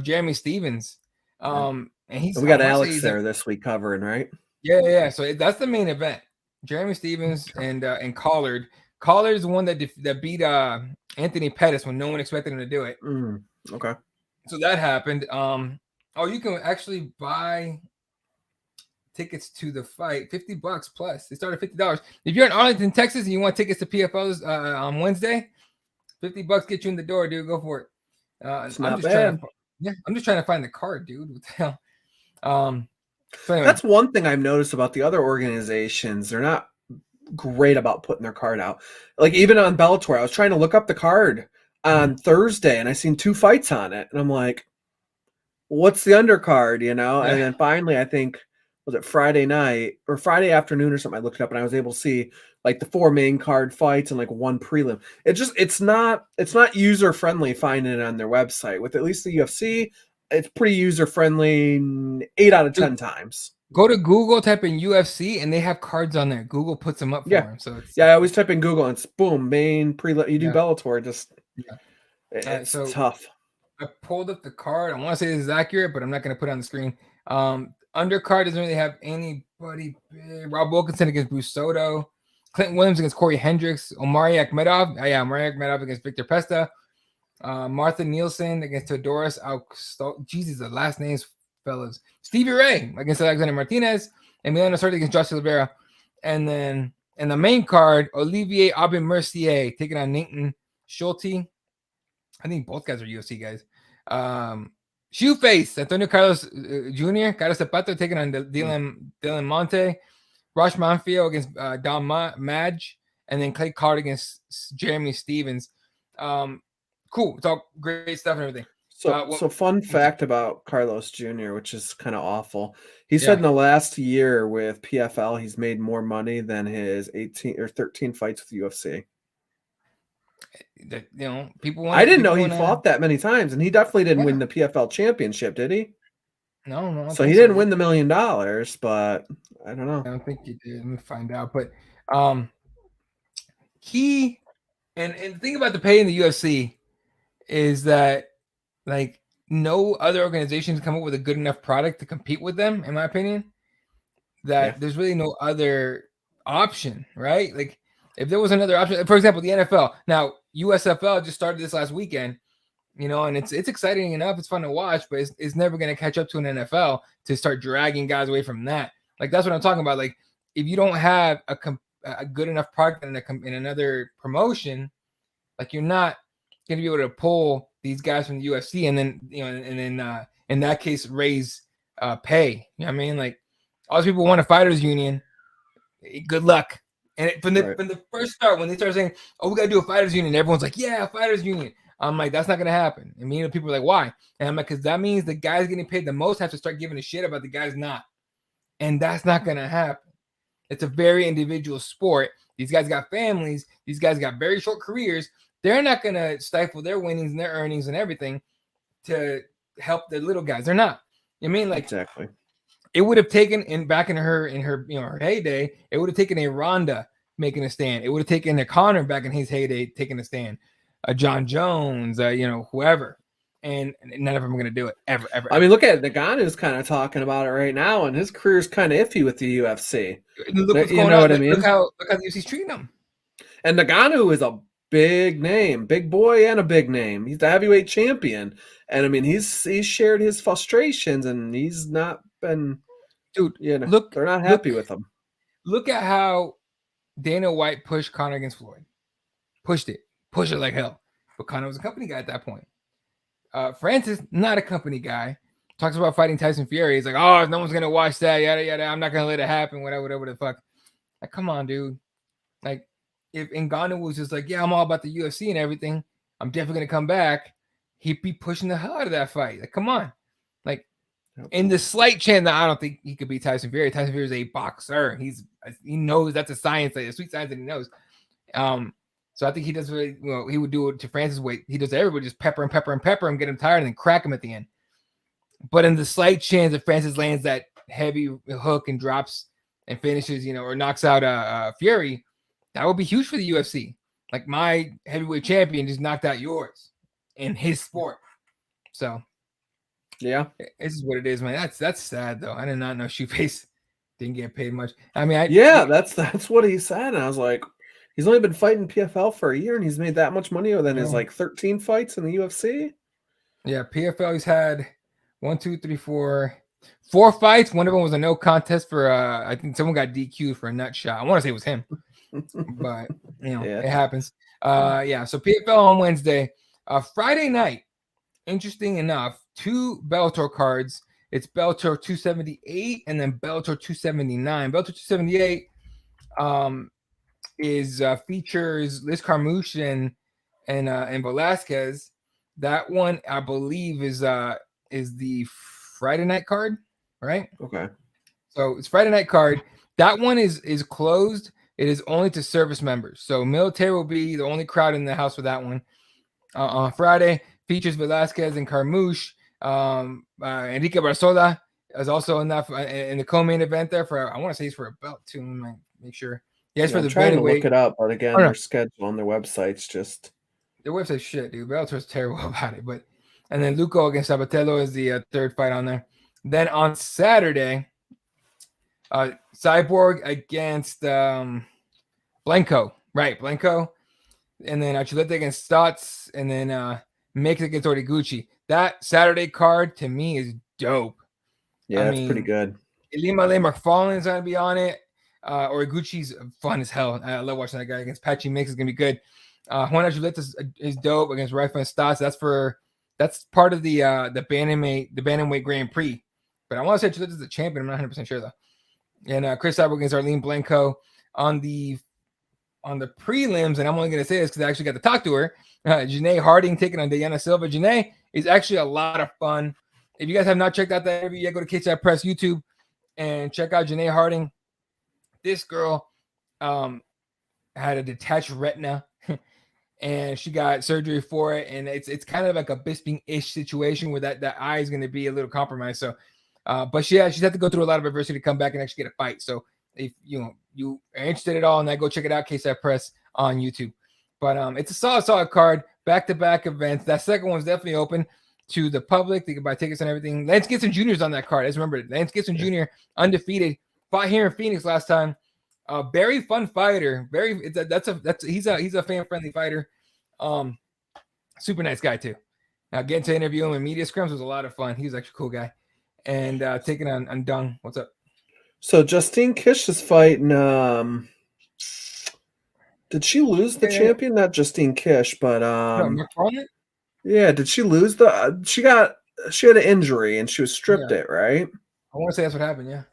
Jeremy Stevens. And we got Alex there this week covering, right? Yeah. So that's the main event. Jeremy Stevens and Collard. Collard's the one that beat Anthony Pettis when no one expected him to do it. Okay. So that happened. You can actually buy tickets to the fight, $50 plus. They start at $50. If you're in Arlington, Texas, and you want tickets to PFLs on Wednesday, $50 get you in the door, dude. Go for it. It's not bad. I'm just trying to find the card, dude. What the hell? So anyway. That's one thing I've noticed about the other organizations. They're not great about putting their card out. Like even on Bellator, I was trying to look up the card on Thursday, and I seen 2 fights on it, and I'm like, what's the undercard? And then finally, I think, was it Friday night or Friday afternoon or something, I looked it up, and I was able to see like the 4 main card fights and like 1 prelim. It's not user friendly finding it on their website. With at least the UFC, it's pretty user friendly 8 out of 10 times. Go to Google, type in UFC, and they have cards on there. Google puts them up for them. So I always type in Google, and it's boom, main prelim. You do Bellator, it's tough. I pulled up the card. I want to say this is accurate, but I'm not going to put it on the screen. Undercard doesn't really have anybody big. Rob Wilkinson against Bruce Soto. Clinton Williams against Corey Hendricks. Omari Akhmedov. Omari Akhmedov against Victor Pesta. Martha Nielsen against Teodoros Jesus, the last names, fellas. Stevie Ray against Alexander Martinez. And Emiliano Sorte against Josh Silveira. And then in the main card, Olivier Aubin-Mercier taking on Nathan Schulte. I think both guys are UFC guys. Shoeface, Antonio Carlos Jr., Carlos Zapato taking on Dylan Monte. Rosh Manfio against Don Madge. And then Clay Card against Jeremy Stevens. Cool. It's all great stuff and everything. So fun fact about Carlos Jr., which is kind of awful. He said in the last year with PFL, he's made more money than his 18 or 13 fights with UFC. People. I didn't know he fought that many times, and he definitely didn't win the PFL championship, did he? No. So he didn't win the $1 million, but I don't know. I don't think he did. Let me find out. But he and the thing about the pay in the UFC is that like no other organizations come up with a good enough product to compete with them, in my opinion. That there's really no other option, right? Like if there was another option, for example, the NFL. Now USFL just started this last weekend, and it's exciting enough. It's fun to watch, but it's never going to catch up to an NFL to start dragging guys away from that. Like that's what I'm talking about. Like if you don't have a good enough product in another promotion, like you're not going to be able to pull these guys from the UFC, and then in that case raise pay. You know what I mean? Like all these people want a fighters union. Good luck. And from the first start, when they started saying, "Oh, we gotta do a fighters union," everyone's like, "Yeah, fighters union." I'm like, that's not gonna happen. And people are like, "Why?" And I'm like, because that means the guys getting paid the most have to start giving a shit about the guys not, and that's not gonna happen. It's a very individual sport. These guys got families. These guys got very short careers. They're not gonna stifle their winnings and their earnings and everything to help the little guys. They're not. You know what I mean? Like exactly. It would have taken back in her her heyday, it would have taken a Ronda making a stand. It would have taken a Conor back in his heyday taking a stand. John Jones, whoever. And none of them are going to do it ever. I mean, look at Nagano's kind of talking about it right now, and his career's kind of iffy with the UFC. Look what's going on. What I mean? Look how the UFC's treating him. And Nagano is a big name, big boy, and a big name. He's the heavyweight champion, and I mean, he's shared his frustrations, and he's not been, dude. They're not happy with him. Look at how Dana White pushed Conor against Floyd. Pushed it like hell. But Conor was a company guy at that point. Francis, not a company guy, talks about fighting Tyson Fury. He's like, "Oh, no one's gonna watch that. Yada yada. I'm not gonna let it happen. Whatever the fuck." Like, come on, dude. Like, if Ngannou was just like, "Yeah, I'm all about the UFC and everything. I'm definitely gonna come back," he'd be pushing the hell out of that fight. Like, come on. Like, in the slight chance that I don't think he could beat Tyson Fury. Tyson Fury is a boxer. He knows that's a science, like a sweet science that he knows. So I think he does he would do it to Francis' weight. He does to everybody, just pepper him, get him tired, and then crack him at the end. But in the slight chance that Francis lands that heavy hook and drops and finishes, or knocks out Fury, that would be huge for the UFC. Like, my heavyweight champion just knocked out yours in his sport. So yeah, this is what it is, man. That's sad though. I did not know Shoeface didn't get paid much. I mean, that's what he said, and I was like, he's only been fighting PFL for a year, and he's made that much money within his 13 fights in the UFC. Yeah, PFL, he's had 4 fights. One of them was a no contest for I think someone got DQ'd for a nut shot. I want to say it was him, but it happens. So PFL on Wednesday. Friday night, interesting enough, 2 Bellator cards. It's Bellator 278 and then Bellator 279. Bellator 278 features Liz Carmouche and Velasquez. That one, I believe, is the Friday night card, right? Okay. So it's Friday night card. That one is closed. It is only to service members. So military will be the only crowd in the house for that one. On Friday, features Velasquez and Carmouche. Enrique Barzola is also in the co-main event there for, I want to say he's for a belt too. I might make sure. Yes, for the trying to look it up, but again, their schedule on their website's just their website's shit, dude. Bellator's terrible about it. But and then Luco against Sabatello is the third fight on there. Then on Saturday, Cyborg against Blanco, right? Blanco, and then Chuleta against Stotts, and then Mix against Origuchi. That Saturday card to me is dope. Yeah, it's pretty good. Lima McFarlane's gonna be on it. Origuchi's fun as hell. I love watching that guy against Patchy Mix. Is gonna be good. Juan Chuleta is dope against Rifle and Stotts. That's part of the bantamweight Grand Prix. But I want to say Chuleta's the champion. I'm not 100% sure though. And Chris Cyborg against Arlene Blanco on the prelims, and I'm only going to say this because I actually got to talk to her. Janae Harding taking on Diana Silva. Janae is actually a lot of fun. If you guys have not checked out that interview yet, go to Cageside Press YouTube and check out Janae Harding. This girl had a detached retina, and she got surgery for it. And it's kind of like a Bisping-ish situation where that eye is going to be a little compromised. So, but she's had to go through a lot of adversity to come back and actually get a fight. So if you are interested at all in that, go check it out, Cageside Press on YouTube. But it's a solid card, back-to-back events. That second one's definitely open to the public. They can buy tickets and everything. Lance Gibson Jr. is on that card. Let's remember, Lance Gibson Jr. undefeated, fought here in Phoenix last time. Very fun fighter. He's a fan-friendly fighter. Super nice guy too. Now getting to interview him in media scrims was a lot of fun. He was actually a cool guy. And taking on Dung. What's up? So Justine Kish is fighting. Did she lose the champion? Not Justine Kish, but no, McFarlane? Yeah, did she lose the? She had an injury and she was stripped Yeah, it, right? I want to say that's what happened. Yeah.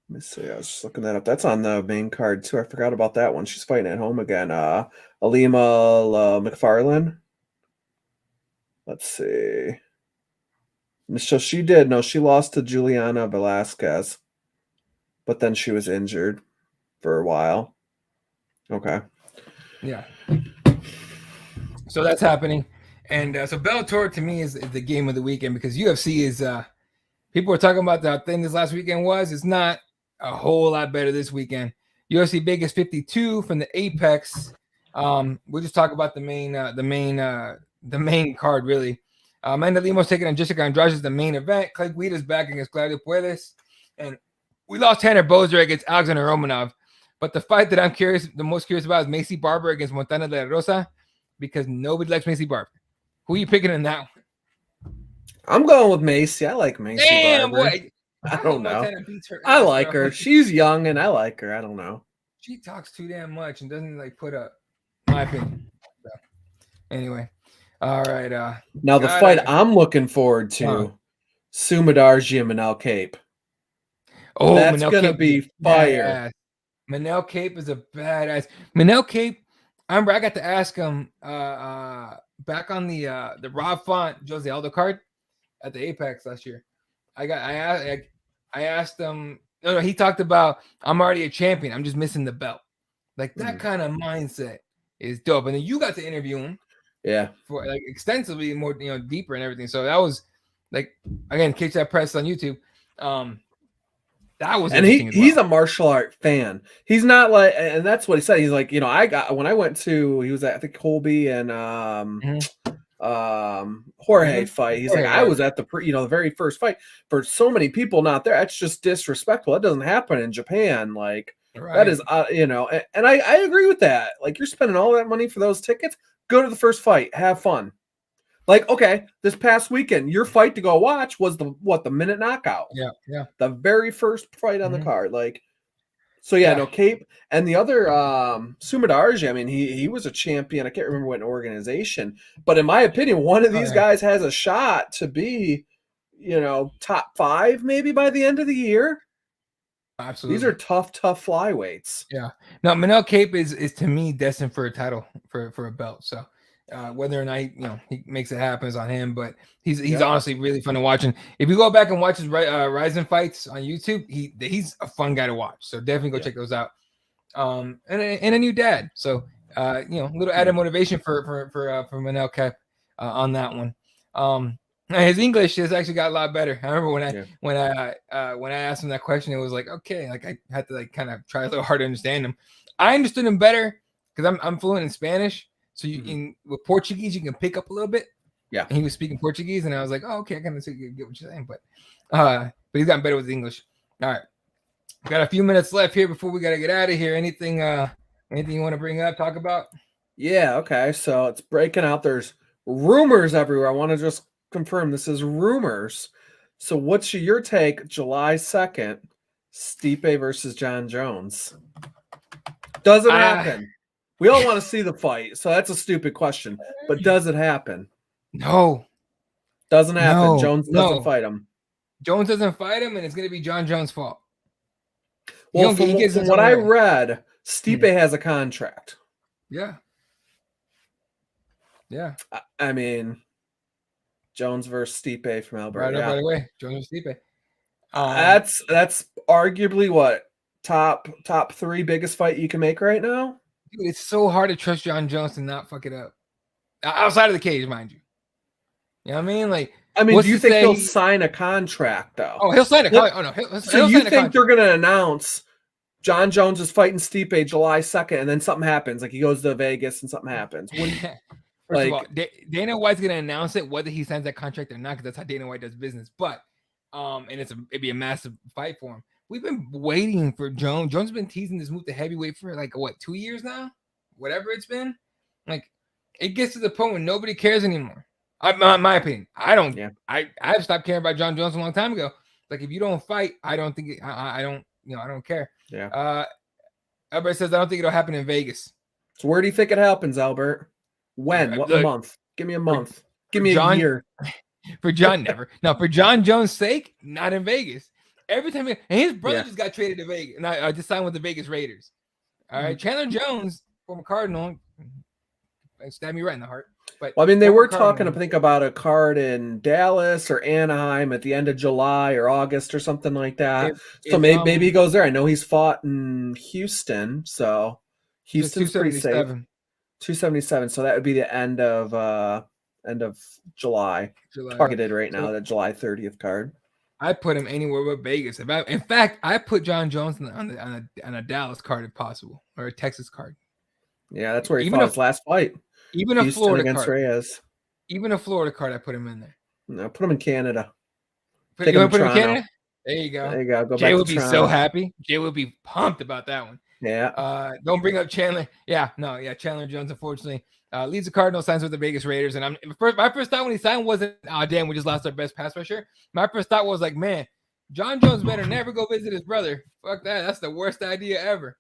Let me see. I was just looking that up. That's on the main card too. I forgot about that one. She's fighting at home again. Alima McFarlane. Let's see. So she did. No, she lost to Juliana Velasquez, but then she was injured for a while. Okay. Yeah. So that's happening. And so Bellator to me is the game of the weekend because UFC is people were talking about the thing this last weekend was. It's not a whole lot better this weekend. UFC Vegas 52 from the Apex. We'll just talk about the main card really. Amanda Lemos taking on Jessica Andrade is the main event. Clay Guida's back against Claudio Puelles. And we lost Tanner Bozer against Alexander Romanov. But the fight that I'm the most curious about is Macy Barber against Montana de la Rosa because nobody likes Macy Barber. Who are you picking in that one? I'm going with Macy. I like Macy Damn, Barber. boy. I don't know. Montana beats her I ass, like bro. her. She's young and I like her. I don't know. She talks too damn much and doesn't like put up my opinion. So, anyway. All right. Now the fight I'm looking forward to, Sumadarji and Manel Cape. Oh, that's Manel gonna Cape be fire. Manel Cape is a badass. Manel Cape, I remember I got to ask him back on the Rob Font Jose Aldo card at the Apex last year. I asked him. No, he talked about I'm already a champion. I'm just missing the belt. Like that kind of mindset is dope. And then you got to interview him. Yeah. For like extensively more, deeper and everything. So that was like again, Cageside Press on YouTube. That was and he's a martial art fan. He's not like, and that's what he said. He's like, when I went to, he was at I think Colby and Jorge fight. He's like, I was at the very first fight. For so many people not there, that's just disrespectful. That doesn't happen in Japan. Like that is, and I agree with that. Like you're spending all that money for those tickets. Go to the first fight, have fun. Like, okay, this past weekend, your fight to go watch was the minute knockout. Yeah. The very first fight on the card. Like, so no, Cape and the other Sumadarji, I mean, he was a champion. I can't remember what organization, but in my opinion, one of these guys has a shot to be, top 5 maybe by the end of the year. Absolutely. These are tough flyweights. Yeah. Now Manel Cape is to me destined for a title for a belt. So whether or not he makes it happen is on him, but he's honestly really fun to watch. And if you go back and watch his Ryzen fights on YouTube, he's a fun guy to watch. So definitely go check those out. And a new dad, so a little added motivation for Manel Cape on that one. His English has actually got a lot better. I remember when I asked him that question, it was like, okay, like I had to like kind of try a little hard to understand him. I understood him better because I'm fluent in Spanish, so with Portuguese you can pick up a little bit. Yeah, and he was speaking Portuguese, and I was like, oh, okay, I kind of get what you're saying, but he's gotten better with English. All right, got a few minutes left here before we gotta get out of here. Anything you want to bring up, talk about? Yeah, okay. So it's breaking out. There's rumors everywhere. I want to just confirm this is rumors. So what's your take? July 2nd, Stipe versus Jon Jones. Does it happen? We all want to see the fight, so that's a stupid question. But does it happen? No. Doesn't happen. No, Jones doesn't fight him. Jones doesn't fight him, and it's going to be Jon Jones' fault. Well, from what I read, Stipe has a contract. Yeah. I mean, Jones versus Stipe from Alberta. Right away. Jones versus Stipe. That's arguably what top 3 biggest fight you can make right now. Dude, it's so hard to trust Jon Jones to not fuck it up outside of the cage, mind you. You know what I mean? Like, do you think he'll sign a contract though? Oh, he'll sign a contract. Oh no, so you think they're going to announce Jon Jones is fighting Stipe July 2nd, and then something happens, like he goes to Vegas and something happens? First of all, Dana White's going to announce it whether he signs that contract or not, because that's how Dana White does business. But and it'd be a massive fight for him. We've been waiting for Jones. Jones has been teasing this move to heavyweight for like 2 years now, whatever it's been. Like it gets to the point where nobody cares anymore. My opinion, I don't. Yeah. I've stopped caring about Jon Jones a long time ago. Like if you don't fight, I don't think I don't. I don't care. Yeah. Everybody says I don't think it'll happen in Vegas. So where do you think it happens, Albert? When? What Look, month? Give me a month. Give for me a John- year. For John, never. No, for John Jones' sake, not in Vegas. Every time, and his brother just got traded to Vegas, and I just signed with the Vegas Raiders. All right, Chandler Jones, former Cardinal, stabbed me right in the heart. But well, I mean, they former were talking, Cardinal, I think, about a card in Dallas or Anaheim at the end of July or August or something like that. So maybe he goes there. I know he's fought in Houston, so Houston's pretty safe. 277. So that would be the end of July. Targeted right now, that July 30th card. I put him anywhere but Vegas. In fact, I put John Jones on a Dallas card if possible, or a Texas card. Yeah, that's where he fought his last fight. Even Houston a Florida against card. Reyes. Even a Florida card, I put him in there. No, put him in Canada. You want to put him in Canada? There you go. There you go. Jay would be so happy. Jay would be pumped about that one. Yeah. Don't bring up Chandler. Chandler Jones, unfortunately, leads the Cardinals, signs with the Vegas Raiders. And my first thought when he signed wasn't, oh, damn, we just lost our best pass rusher. My first thought was like, man, John Jones better never go visit his brother. Fuck that. That's the worst idea ever.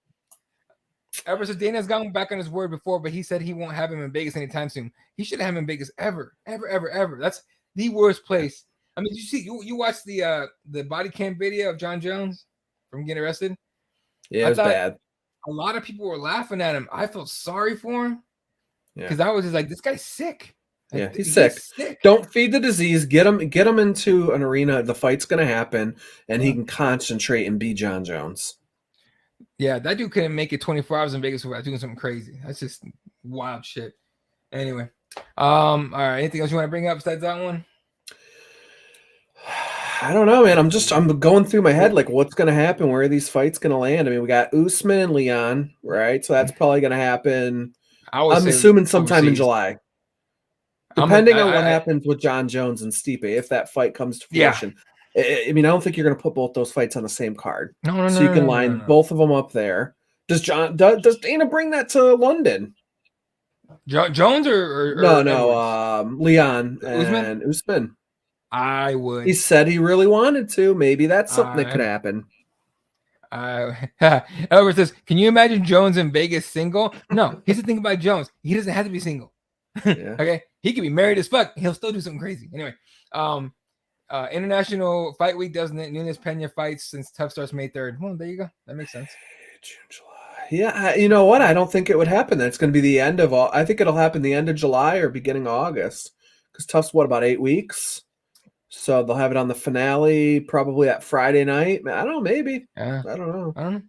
Ever since Dana's gone back on his word before, but he said he won't have him in Vegas anytime soon. He shouldn't have him in Vegas ever. That's the worst place. I mean, you watched the body cam video of John Jones from getting arrested? Yeah, it was bad. A lot of people were laughing at him. I felt sorry for him because I was just like, this guy's sick. Yeah, he's sick. Don't feed the disease. Get him into an arena. The fight's going to happen, and he can concentrate and be John Jones. Yeah, that dude couldn't make it 24 hours in Vegas without doing something crazy. That's just wild shit. Anyway, all right. Anything else you want to bring up besides that one? I don't know, man. I'm going through my head like what's going to happen, where are these fights going to land? I mean, we got Usman and Leon, right? So that's probably going to happen. I'm assuming sometime in July. Depending on what happens with John Jones and Stipe, if that fight comes to fruition. I mean, I don't think you're going to put both those fights on the same card. No, so you can line both of them up there. Does Dana bring that to London? Jones or no, Leon and Usman. I would. He said he really wanted to. Maybe that's something that could happen. Albert says, can you imagine Jones in Vegas single? No, here's the thing about Jones. He doesn't have to be single. Okay, he could be married as fuck. He'll still do something crazy. Anyway, International Fight Week, doesn't it? Nunes Pena fights since Tough starts May 3rd. Well, there you go. That makes sense. June, July. Yeah, you know what? I don't think it would happen. That's going to be the end of all. I think it'll happen the end of July or beginning of August. Because Tough's about 8 weeks? So they'll have it on the finale probably at Friday night. I don't know, maybe. Yeah. I don't know.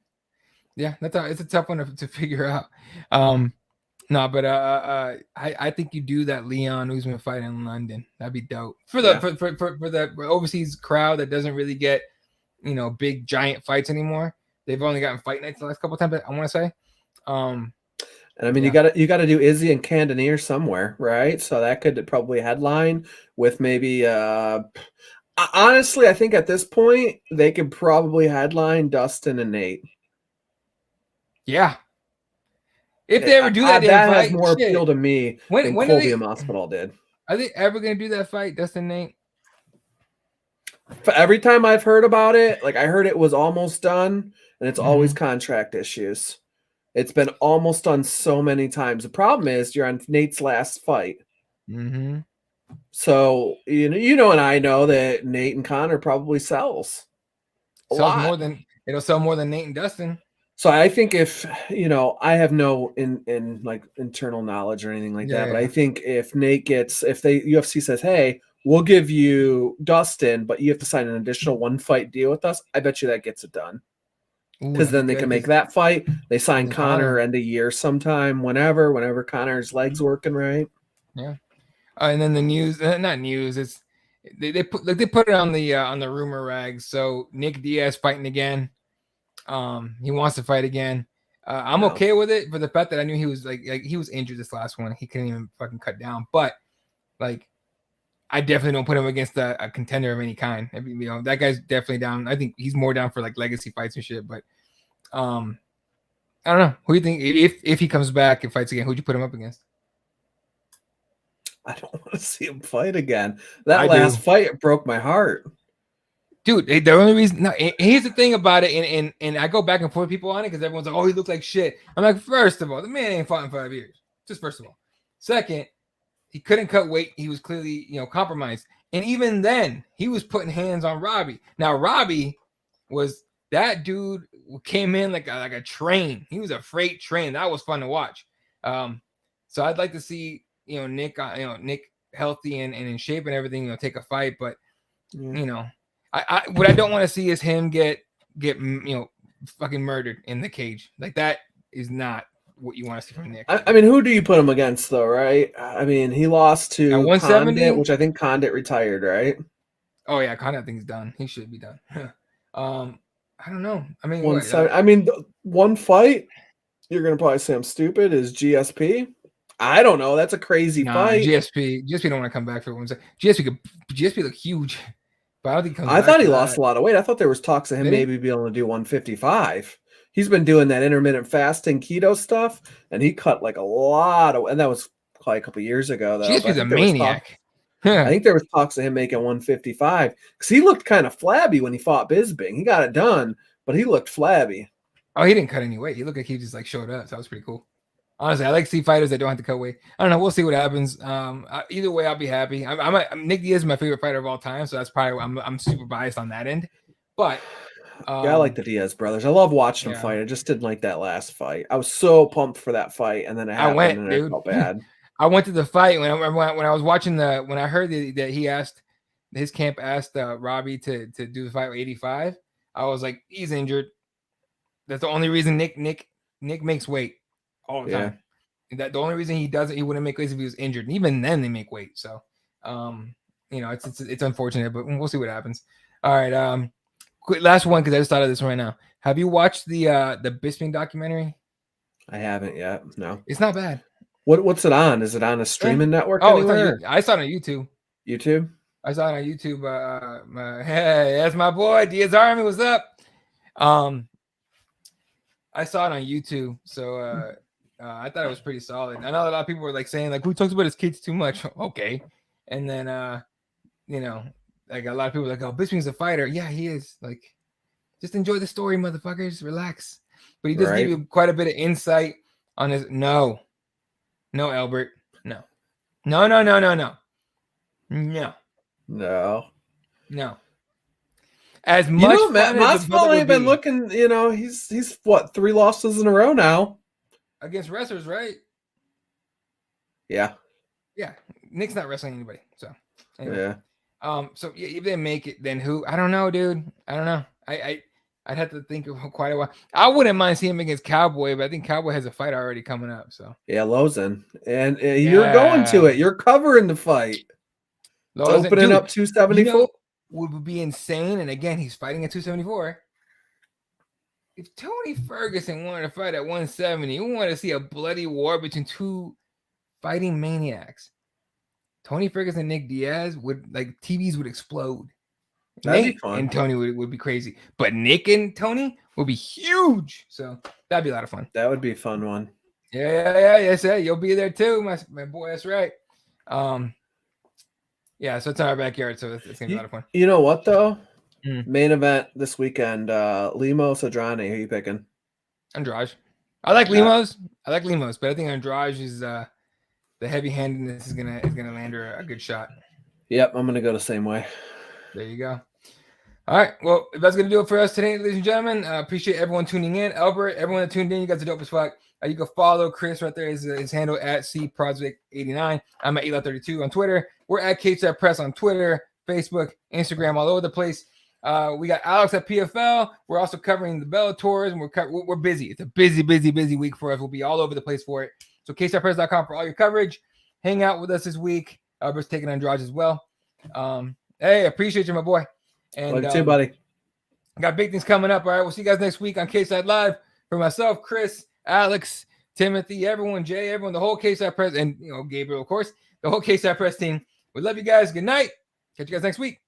Yeah, it's a tough one to figure out. No, but I think you do that Leon Usman fight in London. That'd be dope for the overseas crowd that doesn't really get big giant fights anymore. They've only gotten fight nights the last couple of times. I want to say. And I mean, you got to do Izzy and Cannonier somewhere, right? So that could probably headline with maybe. Honestly, I think at this point they could probably headline Dustin and Nate. Yeah. If they ever do that has more appeal to me than Colby and Masvidal did. Are they ever going to do that fight, Dustin Nate? Every time I've heard about it, like I heard it was almost done, and it's always contract issues. It's been almost done so many times. The problem is you're on Nate's last fight. Mm-hmm. So you and I know that Nate and Conor probably sells. It'll sell more than Nate and Dustin. So I think if I have no like internal knowledge or anything like that, but I think if UFC says, hey, we'll give you Dustin, but you have to sign an additional 1 fight deal with us, I bet you that gets it done. Because then they can make that fight. They sign Conor end of year sometime, whenever Conor's legs working right. Yeah, and then the news, not news. It's they put it on the rumor rags. So Nick Diaz fighting again. He wants to fight again. I'm okay with it for the fact that I knew he was like he was injured this last one. He couldn't even fucking cut down. But like, I definitely don't put him against a contender of any kind. I mean, that guy's definitely down. I think he's more down for like legacy fights and shit. But I don't know. Who do you think if he comes back and fights again? Who'd you put him up against? I don't want to see him fight again. That last fight broke my heart. Dude, the only reason. No, here's the thing about it, and I go back and forth with people on it because everyone's like, "Oh, he looks like shit." I'm like, first of all, the man ain't fought in 5 years. Just first of all. Second, he couldn't cut weight. He was clearly, compromised. And even then, he was putting hands on Robbie. Now, Robbie was that dude who came in like a train. He was a freight train. That was fun to watch. So I'd like to see, Nick, Nick healthy and in shape and everything, take a fight. But, I what I don't want to see is him get fucking murdered in the cage. Like, that is not what you want to see from Nick. I mean, who do you put him against, though, right? I mean, he lost to At 170, Condit, which I think Condit retired, right? Oh yeah, Condit, I think he's done. He should be done. I don't know. I mean, one fight you're gonna probably say I'm stupid is GSP. I don't know. That's a crazy fight. GSP don't want to come back for 1 second. GSP look huge, but I don't think he comes I back thought he for lost that. a lot of weight. I thought there was talks of him maybe being able to do 155. He's been doing that intermittent fasting keto stuff, and he cut like a lot of, and that was probably a couple years ago though. GSP's a maniac. I think there was talks of him making 155 because he looked kind of flabby when he fought Bisping. He got it done, but he looked flabby. Oh, he didn't cut any weight. He looked like he just like showed up. So that was pretty cool. Honestly, I like to see fighters that don't have to cut weight. I don't know. We'll see what happens. Either way, I'll be happy. Nick Diaz is my favorite fighter of all time, so that's probably I'm super biased on that end. But I like the Diaz brothers. I love watching them fight. I just didn't like that last fight. I was so pumped for that fight, and then it happened, and I felt bad. I went to the fight when I was watching when I heard that he asked his camp asked Robbie to do the fight with 85. I was like, he's injured. That's the only reason Nick makes weight all the time. And that the only reason he wouldn't make weight is if he was injured. And even then they make weight. So it's unfortunate, but we'll see what happens. All right. Quick last one, because I just thought of this right now. Have you watched the Bisping documentary? I haven't yet. No. It's not bad. What's it on? Is it on a streaming network? Oh, I saw it on YouTube. YouTube? I saw it on YouTube. Hey, that's my boy Diaz Army. What's up? I saw it on YouTube, so I thought it was pretty solid. I know a lot of people were like saying, like, who talks about his kids too much? Okay. And then like a lot of people were like, oh, Bisping's a fighter. Yeah, he is. Like, just enjoy the story, motherfuckers. Relax. But he does give you quite a bit of insight on his no, Albert. No. As much Masvidal ain't been looking, he's what, 3 losses in a row now against wrestlers, right? Yeah. Nick's not wrestling anybody, so anyway. Yeah. So if they make it, then who? I don't know, dude. I don't know. I'd have to think of quite a while. I wouldn't mind seeing him against Cowboy, but I think Cowboy has a fight already coming up. So yeah, Lozen, and you're going to it. You're covering the fight. Lozen, opening up 274. Would be insane. And again, he's fighting at 274. If Tony Ferguson wanted to fight at 170, we want to see a bloody war between two fighting maniacs. Tony Ferguson and Nick Diaz TVs would explode. That'd Nate be fun. And Tony would be crazy, but Nick and Tony would be huge. So that'd be a lot of fun. That would be a fun one. Yes, you'll be there too, my boy. That's right. Yeah, so it's in our backyard, so it's gonna be a lot of fun. You know what though? Main event this weekend. Lemos Andrade. Who are you picking? Andrade. I like Lemos. But I think Andrade is the heavy-handedness is gonna land her a good shot. Yep, I'm gonna go the same way. There you go. All right. Well, if that's gonna do it for us today, ladies and gentlemen, appreciate everyone tuning in. Albert, everyone that tuned in, you guys are dope as fuck. You can follow Chris right there. His handle at CProject89. I'm at Eli32 on Twitter. We're at Cageside Press on Twitter, Facebook, Instagram, all over the place. We got Alex at PFL. We're also covering the Bellators, and we're busy. It's a busy week for us. We'll be all over the place for it. So CagesidePress.com for all your coverage. Hang out with us this week. Albert's taking Andrade as well. Hey, appreciate you, my boy. And love you too, buddy. Got big things coming up. All right, we'll see you guys next week on Cageside Live. For myself, Chris, Alex, Timothy, everyone, Jay, everyone, the whole Cageside Press, and Gabriel, of course, the whole Cageside Press team. We love you guys. Good night. Catch you guys next week.